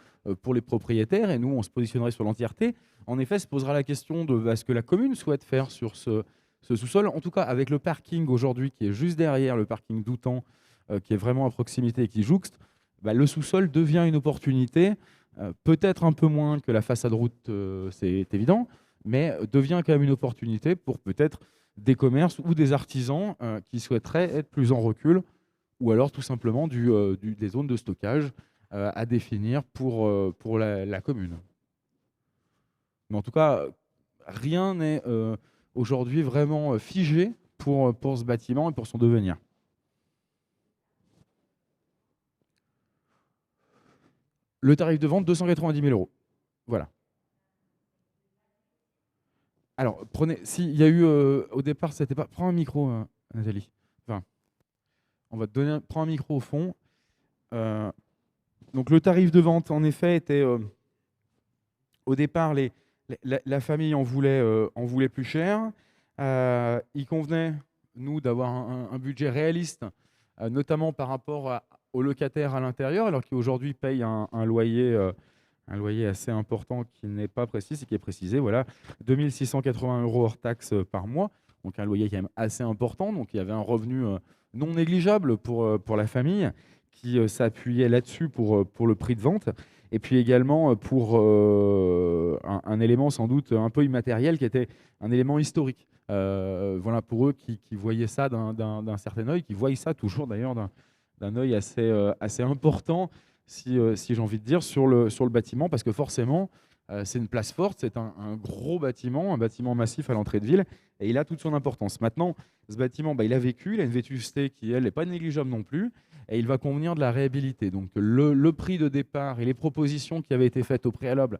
pour les propriétaires, et nous on se positionnerait sur l'entièreté. En effet, se posera la question de ce que la commune souhaite faire sur ce sous-sol. En tout cas, avec le parking aujourd'hui qui est juste derrière, le parking d'Outan, qui est vraiment à proximité et qui jouxte, le sous-sol devient une opportunité, peut-être un peu moins que la façade route, c'est évident, mais devient quand même une opportunité pour peut-être des commerces ou des artisans qui souhaiteraient être plus en recul, ou alors tout simplement des zones de stockage à définir pour la commune. Mais en tout cas, rien n'est aujourd'hui vraiment figé pour ce bâtiment et pour son devenir. Le tarif de vente, 290 000 €. Voilà. Alors, s'il y a eu au départ, c'était pas. Prends un micro, Nathalie. Enfin, on va te donner. Prends un micro au fond. Donc, le tarif de vente, en effet, était au départ, la famille en voulait plus cher. Il convenait, nous, d'avoir un budget réaliste, notamment par rapport aux locataires à l'intérieur, alors qu'aujourd'hui payent un loyer assez important qui n'est pas précis, et qui est précisé, voilà, 2 680 € hors taxe par mois, donc un loyer quand même assez important, donc il y avait un revenu non négligeable pour la famille qui s'appuyait là-dessus pour le prix de vente, et puis également pour un élément sans doute un peu immatériel qui était un élément historique. Voilà, pour eux qui voyaient ça d'un certain œil, qui voient ça toujours d'ailleurs d'un œil assez important, si j'ai envie de dire, sur le bâtiment, parce que forcément, c'est une place forte, c'est un gros bâtiment, un bâtiment massif à l'entrée de ville, et il a toute son importance. Maintenant, ce bâtiment, il a vécu, il a une vétusté qui, elle, n'est pas négligeable non plus, et il va convenir de la réhabiliter. Donc le prix de départ et les propositions qui avaient été faites au préalable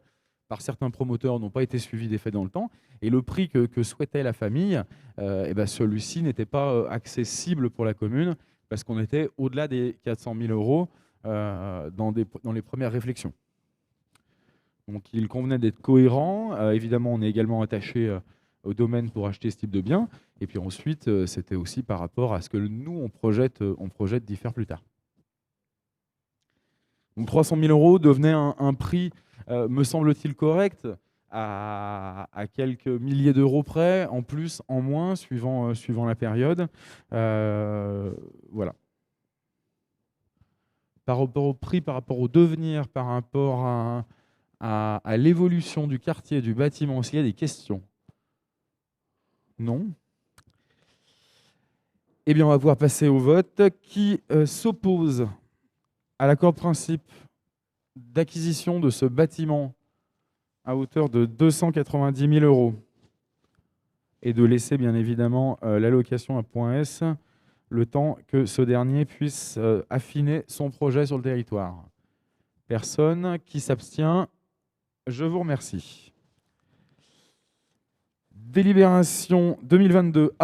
par certains promoteurs n'ont pas été suivis des faits dans le temps, et le prix que souhaitait la famille, celui-ci n'était pas accessible pour la commune, parce qu'on était au-delà des 400 000 euros dans les premières réflexions. Donc il convenait d'être cohérent. Évidemment, on est également attaché au domaine pour acheter ce type de bien. Et puis ensuite, c'était aussi par rapport à ce que nous, on projette d'y faire plus tard. Donc 300 000 euros devenait un prix, me semble-t-il, correct, à quelques milliers d'euros près, en plus, en moins, suivant la période. Voilà. Par rapport au prix, par rapport au devenir, par rapport à l'évolution du quartier, du bâtiment, s'il y a des questions? Non? Eh bien, on va pouvoir passer au vote. Qui s'oppose à l'accord de principe d'acquisition de ce bâtiment à hauteur de 290 000 euros et de laisser bien évidemment l'allocation à Point S le temps que ce dernier puisse affiner son projet sur le territoire? Personne. Qui s'abstient? Je vous remercie. Délibération 2022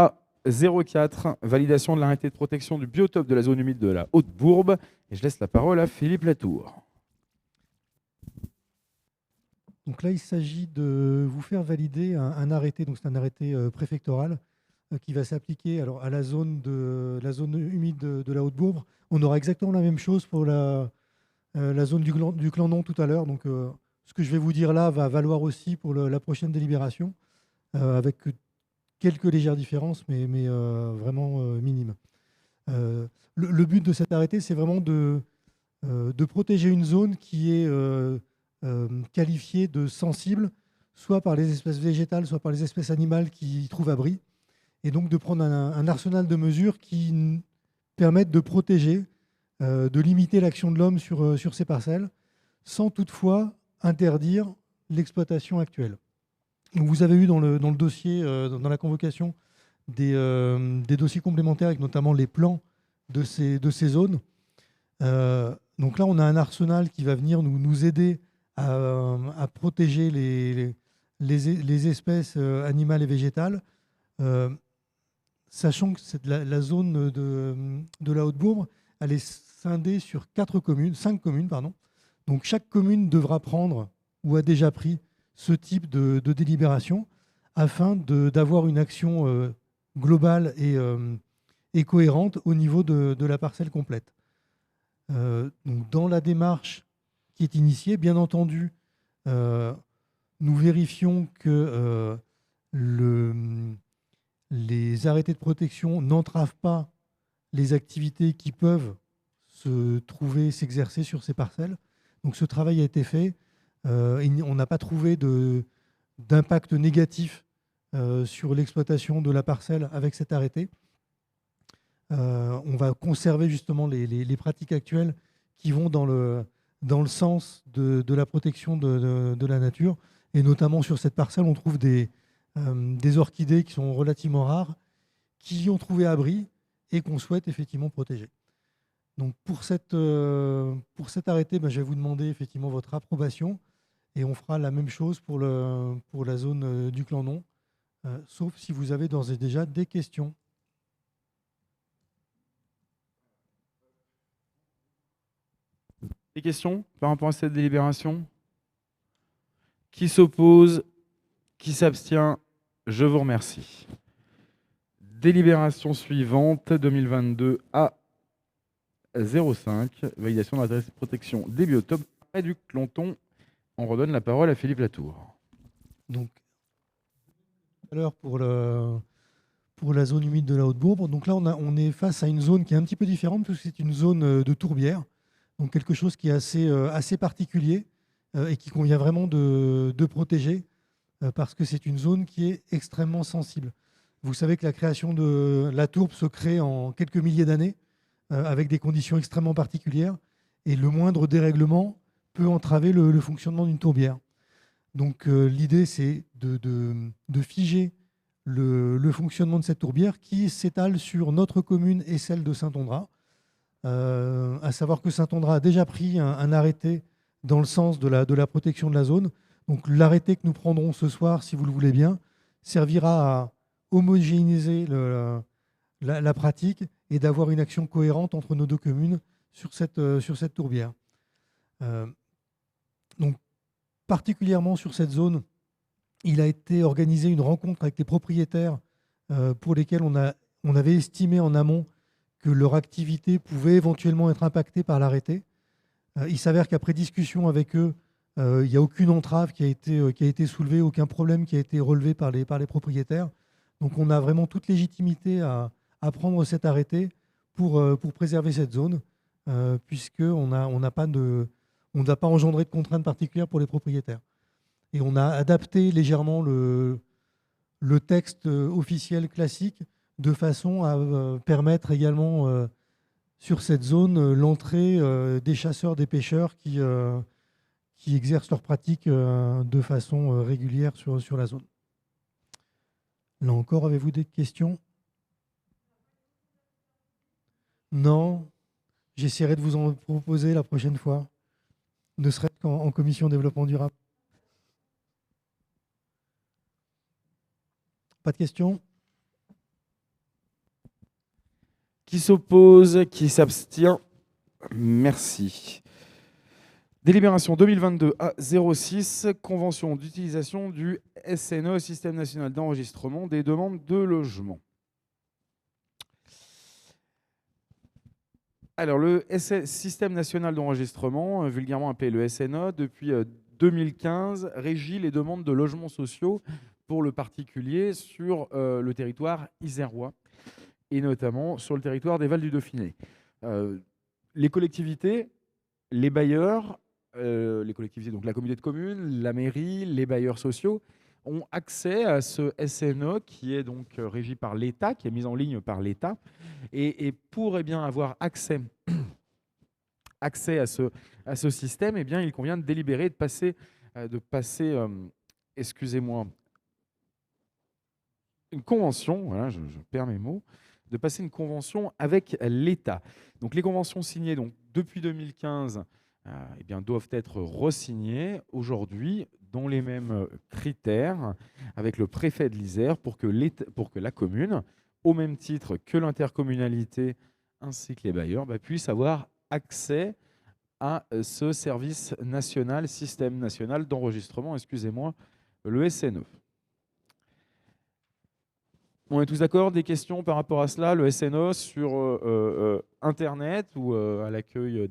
A04, validation de l'arrêté de protection du biotope de la zone humide de la Haute-Bourbe. Et je laisse la parole à Philippe Latour. Donc là, il s'agit de vous faire valider un arrêté, donc c'est un arrêté préfectoral qui va s'appliquer à la zone humide de la Haute-Bourbe. On aura exactement la même chose pour la zone du Clandon tout à l'heure. Donc ce que je vais vous dire là va valoir aussi pour la prochaine délibération, avec quelques légères différences, mais vraiment minimes. Le but de cet arrêté, c'est vraiment de protéger une zone qui est qualifiée de sensible, soit par les espèces végétales, soit par les espèces animales qui y trouvent abri, et donc de prendre un arsenal de mesures qui permettent de protéger, de limiter l'action de l'homme sur ces parcelles, sans toutefois interdire l'exploitation actuelle. Donc vous avez eu dans le dossier, dans la convocation, des dossiers complémentaires, avec notamment les plans de ces zones. Donc là, on a un arsenal qui va venir nous aider à protéger les espèces animales et végétales, sachant que la zone de la Haute-Bourbe, elle est scindée sur 5 communes. Donc chaque commune devra prendre, ou a déjà pris, ce type de délibération afin d'avoir une action globale et cohérente au niveau de la parcelle complète. Donc dans la démarche qui est initiée, bien entendu, nous vérifions que les arrêtés de protection n'entravent pas les activités qui peuvent s'exercer sur ces parcelles. Donc ce travail a été fait. On n'a pas trouvé d'impact négatif sur l'exploitation de la parcelle avec cet arrêté. On va conserver justement les pratiques actuelles qui vont dans le sens de la protection de la nature. Et notamment sur cette parcelle, on trouve des orchidées qui sont relativement rares, qui y ont trouvé abri et qu'on souhaite effectivement protéger. Donc pour cet arrêté, je vais vous demander effectivement votre approbation, et on fera la même chose pour la zone du Clandon, sauf si vous avez d'ores et déjà des questions. Des questions par rapport à cette délibération? Qui s'oppose? Qui s'abstient? Je vous remercie. Délibération suivante, 2022 A05, validation de l'adresse de protection des biotopes près du Clandon. On redonne la parole à Philippe Latour. Donc, tout à l'heure pour la zone humide de la Haute-Bourbe. Donc là, on est face à une zone qui est un petit peu différente, parce que c'est une zone de tourbière. Donc quelque chose qui est assez particulier et qui convient vraiment de protéger, parce que c'est une zone qui est extrêmement sensible. Vous savez que la création de la tourbe se crée en quelques milliers d'années, avec des conditions extrêmement particulières. et le moindre dérèglement peut entraver le fonctionnement d'une tourbière. Donc l'idée, c'est de figer le fonctionnement de cette tourbière qui s'étale sur notre commune et celle de Saint-Ondrat. À savoir que Saint-Ondrat a déjà pris un arrêté dans le sens de la protection de la zone. Donc l'arrêté que nous prendrons ce soir, si vous le voulez bien, servira à homogénéiser la pratique et d'avoir une action cohérente entre nos deux communes sur cette tourbière. Donc, particulièrement sur cette zone, il a été organisé une rencontre avec les propriétaires pour lesquels on avait estimé en amont que leur activité pouvait éventuellement être impactée par l'arrêté. Il s'avère qu'après discussion avec eux, il n'y a aucune entrave qui a été soulevée, aucun problème qui a été relevé par les propriétaires. Donc on a vraiment toute légitimité à prendre cet arrêté pour préserver cette zone, puisqu'on n'a pas engendré de contraintes particulières pour les propriétaires. Et on a adapté légèrement le texte officiel classique de façon à permettre également sur cette zone l'entrée des chasseurs, des pêcheurs qui exercent leurs pratiques de façon régulière sur la zone. Là encore, avez-vous des questions? Non, j'essaierai de vous en proposer la prochaine fois, ne serait-ce qu'en commission développement durable. Pas de questions? Qui s'oppose? Qui s'abstient? Merci. Délibération 2022-A06, convention d'utilisation du SNE, Système national d'enregistrement des demandes de logement. Alors, le Système national d'enregistrement, vulgairement appelé le SNE, depuis 2015, régit les demandes de logements sociaux pour le particulier sur le territoire isérois et notamment sur le territoire des Vals du Dauphiné. Les collectivités, les bailleurs, les collectivités, donc la communauté de communes, la mairie, les bailleurs sociaux, ont accès à ce SNE qui est donc régi par l'État, qui est mis en ligne par l'État. Et pour bien avoir accès à ce système, il convient de délibérer, de passer excusez-moi, une convention, voilà, je perds mes mots, de passer une convention avec l'État. Donc les conventions signées donc, depuis 2015 doivent être re-signées aujourd'hui dans les mêmes critères avec le préfet de l'Isère pour que la commune, au même titre que l'intercommunalité ainsi que les bailleurs, puissent avoir accès à ce service national, système national d'enregistrement, le SNE. On est tous d'accord? Des questions par rapport à cela? Le SNE sur Internet ou à l'accueil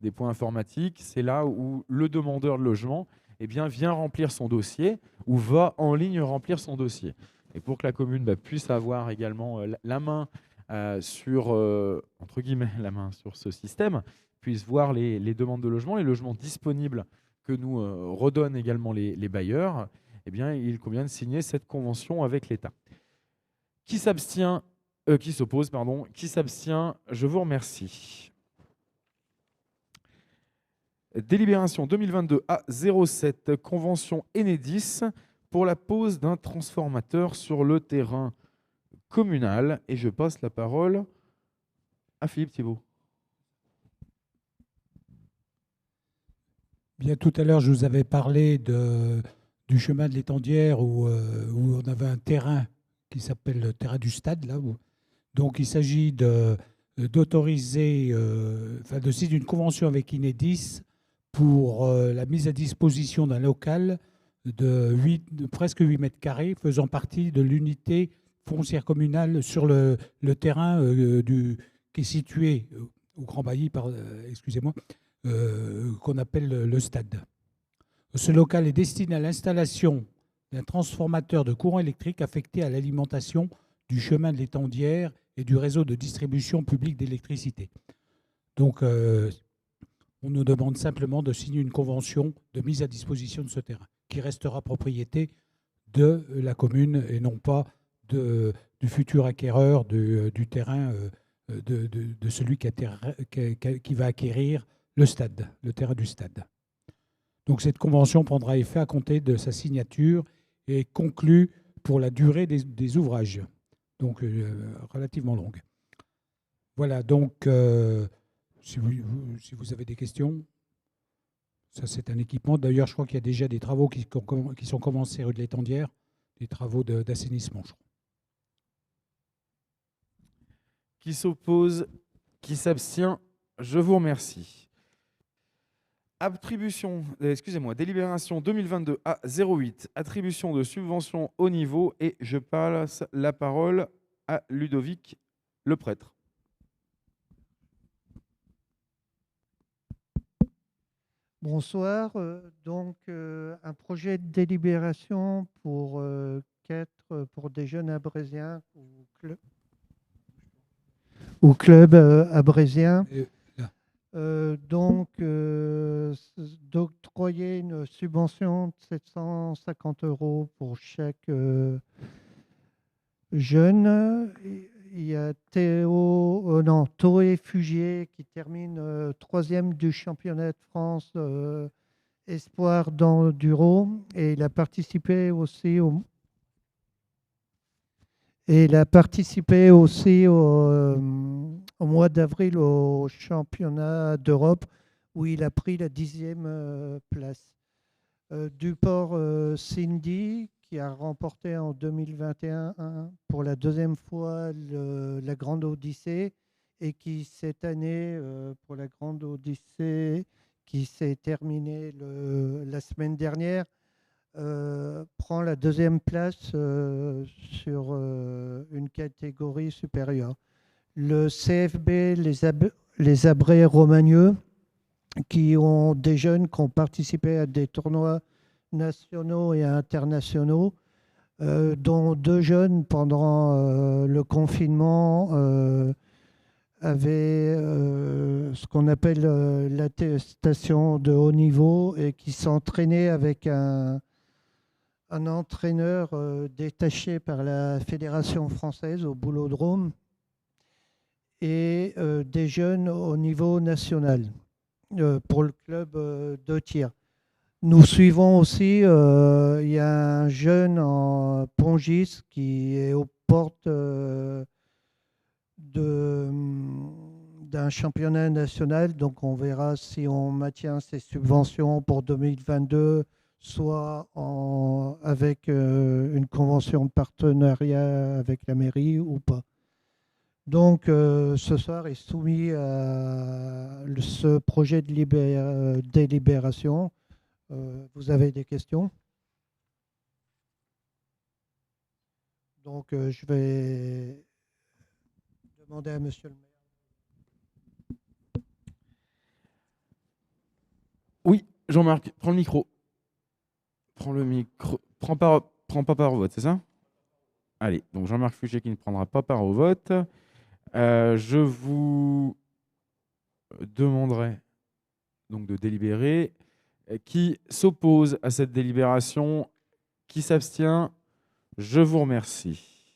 des points informatiques, c'est là où le demandeur de logement vient remplir son dossier ou va en ligne remplir son dossier. Et pour que la commune puisse avoir également la main sur, entre guillemets, la main sur ce système, puisse voir les demandes de logement, les logements disponibles que nous redonnent également les bailleurs, il convient de signer cette convention avec l'État. Qui s'abstient, qui s'oppose, pardon, qui s'abstient, je vous remercie. Délibération 2022-A07, convention Enedis pour la pose d'un transformateur sur le terrain communal. Et je passe la parole à Philippe Thibault. Bien, tout à l'heure, je vous avais parlé du chemin de l'Étendière où on avait un terrain qui s'appelle le terrain du stade. Là, donc, il s'agit d'autoriser, de signer une convention avec Enedis pour la mise à disposition d'un local de presque 8 mètres carrés faisant partie de l'unité foncière communale sur le terrain qui est situé au Grand Bailly, qu'on appelle le stade. Ce local est destiné à l'installation d'un transformateur de courant électrique affecté à l'alimentation du chemin de l'Étendière et du réseau de distribution publique d'électricité. Donc, on nous demande simplement de signer une convention de mise à disposition de ce terrain, qui restera propriété de la commune et non pas du futur acquéreur du terrain, de celui qui va acquérir le stade, le terrain du stade. Donc cette convention prendra effet à compter de sa signature et est conclue pour la durée des ouvrages, donc relativement longue. Voilà, donc si vous avez des questions, ça c'est un équipement. D'ailleurs, je crois qu'il y a déjà des travaux qui sont commencés rue de l'Étendière, des travaux d'assainissement, je crois. Qui s'oppose, qui s'abstient, je vous remercie. Délibération 2022 A08, attribution de subventions haut niveau, et je passe la parole à Ludovic le prêtre. Bonsoir. Un projet de délibération pour des jeunes abrésiens ou club abrésien. D'octroyer une subvention de 750 € pour chaque jeune. Il y a Toé Fugier qui termine 3e du championnat de France espoir d'enduro, et il a participé aussi au mois d'avril au championnat d'Europe, où il a pris la 10e place. Duport Cindy, qui a remporté en 2021 pour la 2e fois la Grande Odyssée, et qui cette année, pour la Grande Odyssée, qui s'est terminée la semaine dernière, prend la 2e place sur une catégorie supérieure. Le CFB, les Abrets Romagneux, qui ont des jeunes qui ont participé à des tournois nationaux et internationaux, dont 2 jeunes pendant le confinement avaient ce qu'on appelle l'attestation de haut niveau, et qui s'entraînaient avec un entraîneur détaché par la Fédération française au Boulodrome, et des jeunes au niveau national pour le club de tir. Nous suivons aussi, il y a un jeune en Pongis qui est aux portes d'un championnat national, donc on verra si on maintient ces subventions pour 2022, soit avec une convention de partenariat avec la mairie ou pas. Donc ce soir est soumis à ce projet de délibération. Vous avez des questions? Donc je vais demander à monsieur le maire. Oui, Jean-Marc, prends le micro. Prends le micro. Prends pas part au vote, c'est ça? Allez, donc Jean-Marc Fugier qui ne prendra pas part au vote. Je vous demanderai donc de délibérer. Qui s'oppose à cette délibération? Qui s'abstient? Je vous remercie.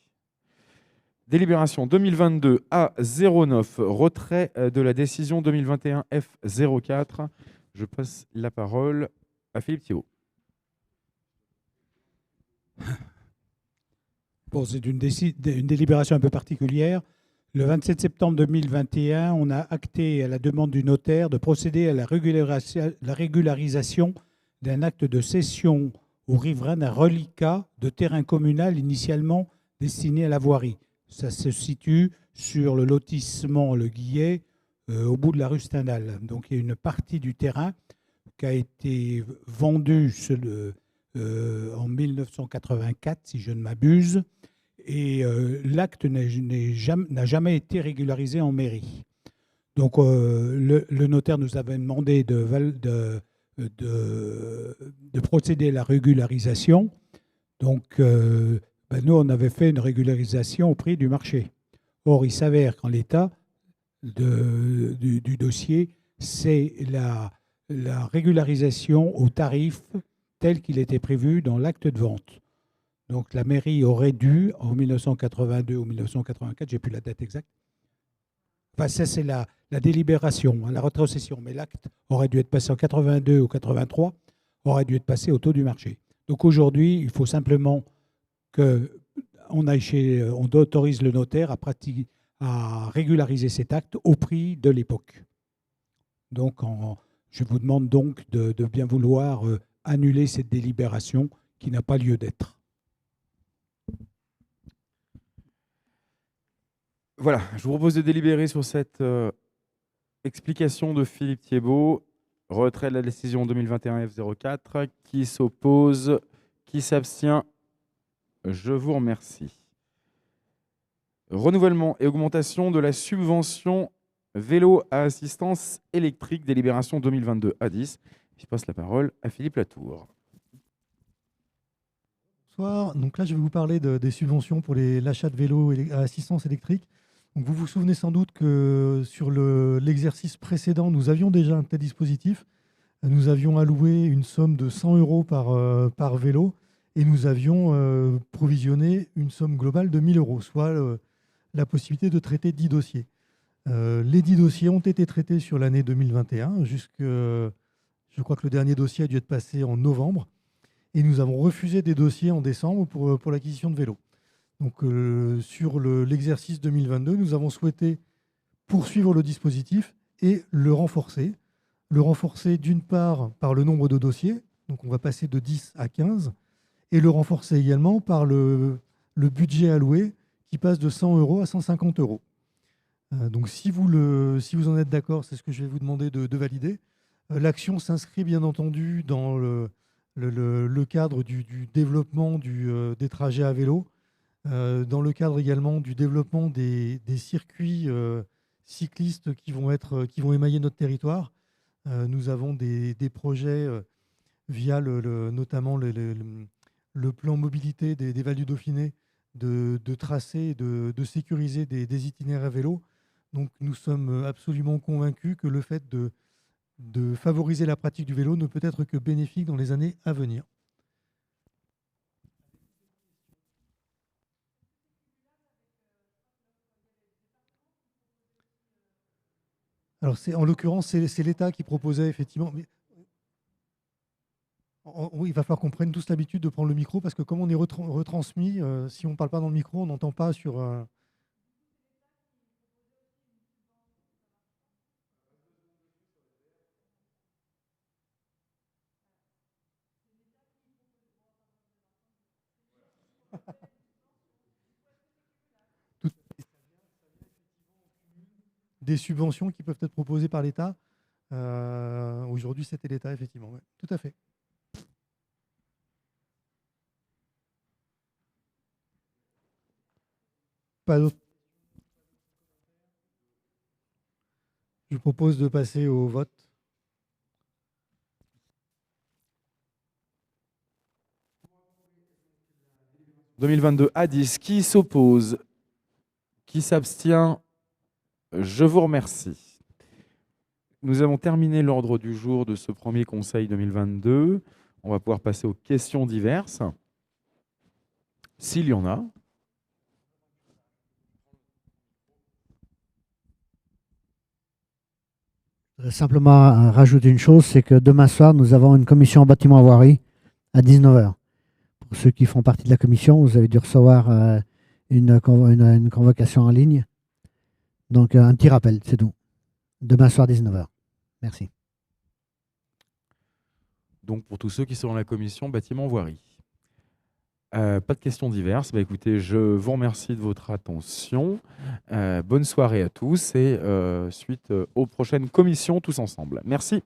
Délibération 2022 A09, retrait de la décision 2021 F04. Je passe la parole à Philippe Thiebaud. Bon, c'est une délibération un peu particulière. Le 27 septembre 2021, on a acté à la demande du notaire de procéder à la régularisation d'un acte de cession aux riverains d'un reliquat de terrain communal initialement destiné à la voirie. Ça se situe sur le lotissement Le Guillet, au bout de la rue Stendhal. Donc il y a une partie du terrain qui a été vendue en 1984, si je ne m'abuse, et l'acte n'a jamais été régularisé en mairie. Donc le notaire nous avait demandé de procéder à la régularisation. Donc nous, on avait fait une régularisation au prix du marché. Or, il s'avère qu'en l'état du dossier, c'est la régularisation au tarif tel qu'il était prévu dans l'acte de vente. Donc la mairie aurait dû, en 1982 ou 1984, je n'ai plus la date exacte, enfin ça c'est la la délibération, la rétrocession, mais l'acte aurait dû être passé en 82 ou 83, aurait dû être passé au taux du marché. Donc aujourd'hui, il faut simplement qu'on autorise le notaire à régulariser cet acte au prix de l'époque. Donc je vous demande donc de bien vouloir annuler cette délibération qui n'a pas lieu d'être. Voilà, je vous propose de délibérer sur cette explication de Philippe Thiebaud. Retrait de la décision 2021 F04. Qui s'oppose? Qui s'abstient? Je vous remercie. Renouvellement et augmentation de la subvention vélo à assistance électrique, délibération 2022 A10. Je passe la parole à Philippe Latour. Bonsoir. Donc là, je vais vous parler des subventions pour l'achat de vélos à assistance électrique. Donc vous vous souvenez sans doute que sur l'exercice précédent, nous avions déjà un tel dispositif. Nous avions alloué une somme de 100 € par vélo et nous avions provisionné une somme globale de 1 000 €, soit la possibilité de traiter 10 dossiers. Les 10 dossiers ont été traités sur l'année 2021, je crois que le dernier dossier a dû être passé en novembre, et nous avons refusé des dossiers en décembre pour l'acquisition de vélos. Donc sur l'exercice 2022, nous avons souhaité poursuivre le dispositif et le renforcer. Le renforcer d'une part par le nombre de dossiers, donc on va passer de 10 à 15, et le renforcer également par le budget alloué qui passe de 100 € à 150 €. Donc si vous en êtes d'accord, c'est ce que je vais vous demander de valider. L'action s'inscrit bien entendu dans le cadre du développement des trajets à vélo, dans le cadre également du développement des circuits cyclistes qui vont émailler notre territoire. Nous avons des projets via notamment le plan mobilité des Val du Dauphiné de tracer et de sécuriser des itinéraires à vélo. Donc nous sommes absolument convaincus que le fait de favoriser la pratique du vélo ne peut être que bénéfique dans les années à venir. Alors en l'occurrence, c'est l'État qui proposait effectivement. Mais, oui, il va falloir qu'on prenne tous l'habitude de prendre le micro parce que comme on est retransmis, si on ne parle pas dans le micro, on n'entend pas sur. Des subventions qui peuvent être proposées par l'État. Aujourd'hui, c'était l'État, effectivement. Ouais, tout à fait. Pas d'autres. Je propose de passer au vote. « 2022 A10. Qui s'oppose? Qui s'abstient? Je vous remercie. Nous avons terminé l'ordre du jour de ce premier conseil 2022. On va pouvoir passer aux questions diverses, s'il y en a. Simplement rajouter une chose, c'est que demain soir, nous avons une commission en bâtiment à voirie à 19 h. Pour ceux qui font partie de la commission, vous avez dû recevoir une convocation en ligne. Donc, un petit rappel, c'est tout. Demain soir, 19 h. Merci. Donc, pour tous ceux qui sont dans la commission bâtiment voirie. Pas de questions diverses. Écoutez, je vous remercie de votre attention. Bonne soirée à tous et suite aux prochaines commissions tous ensemble. Merci.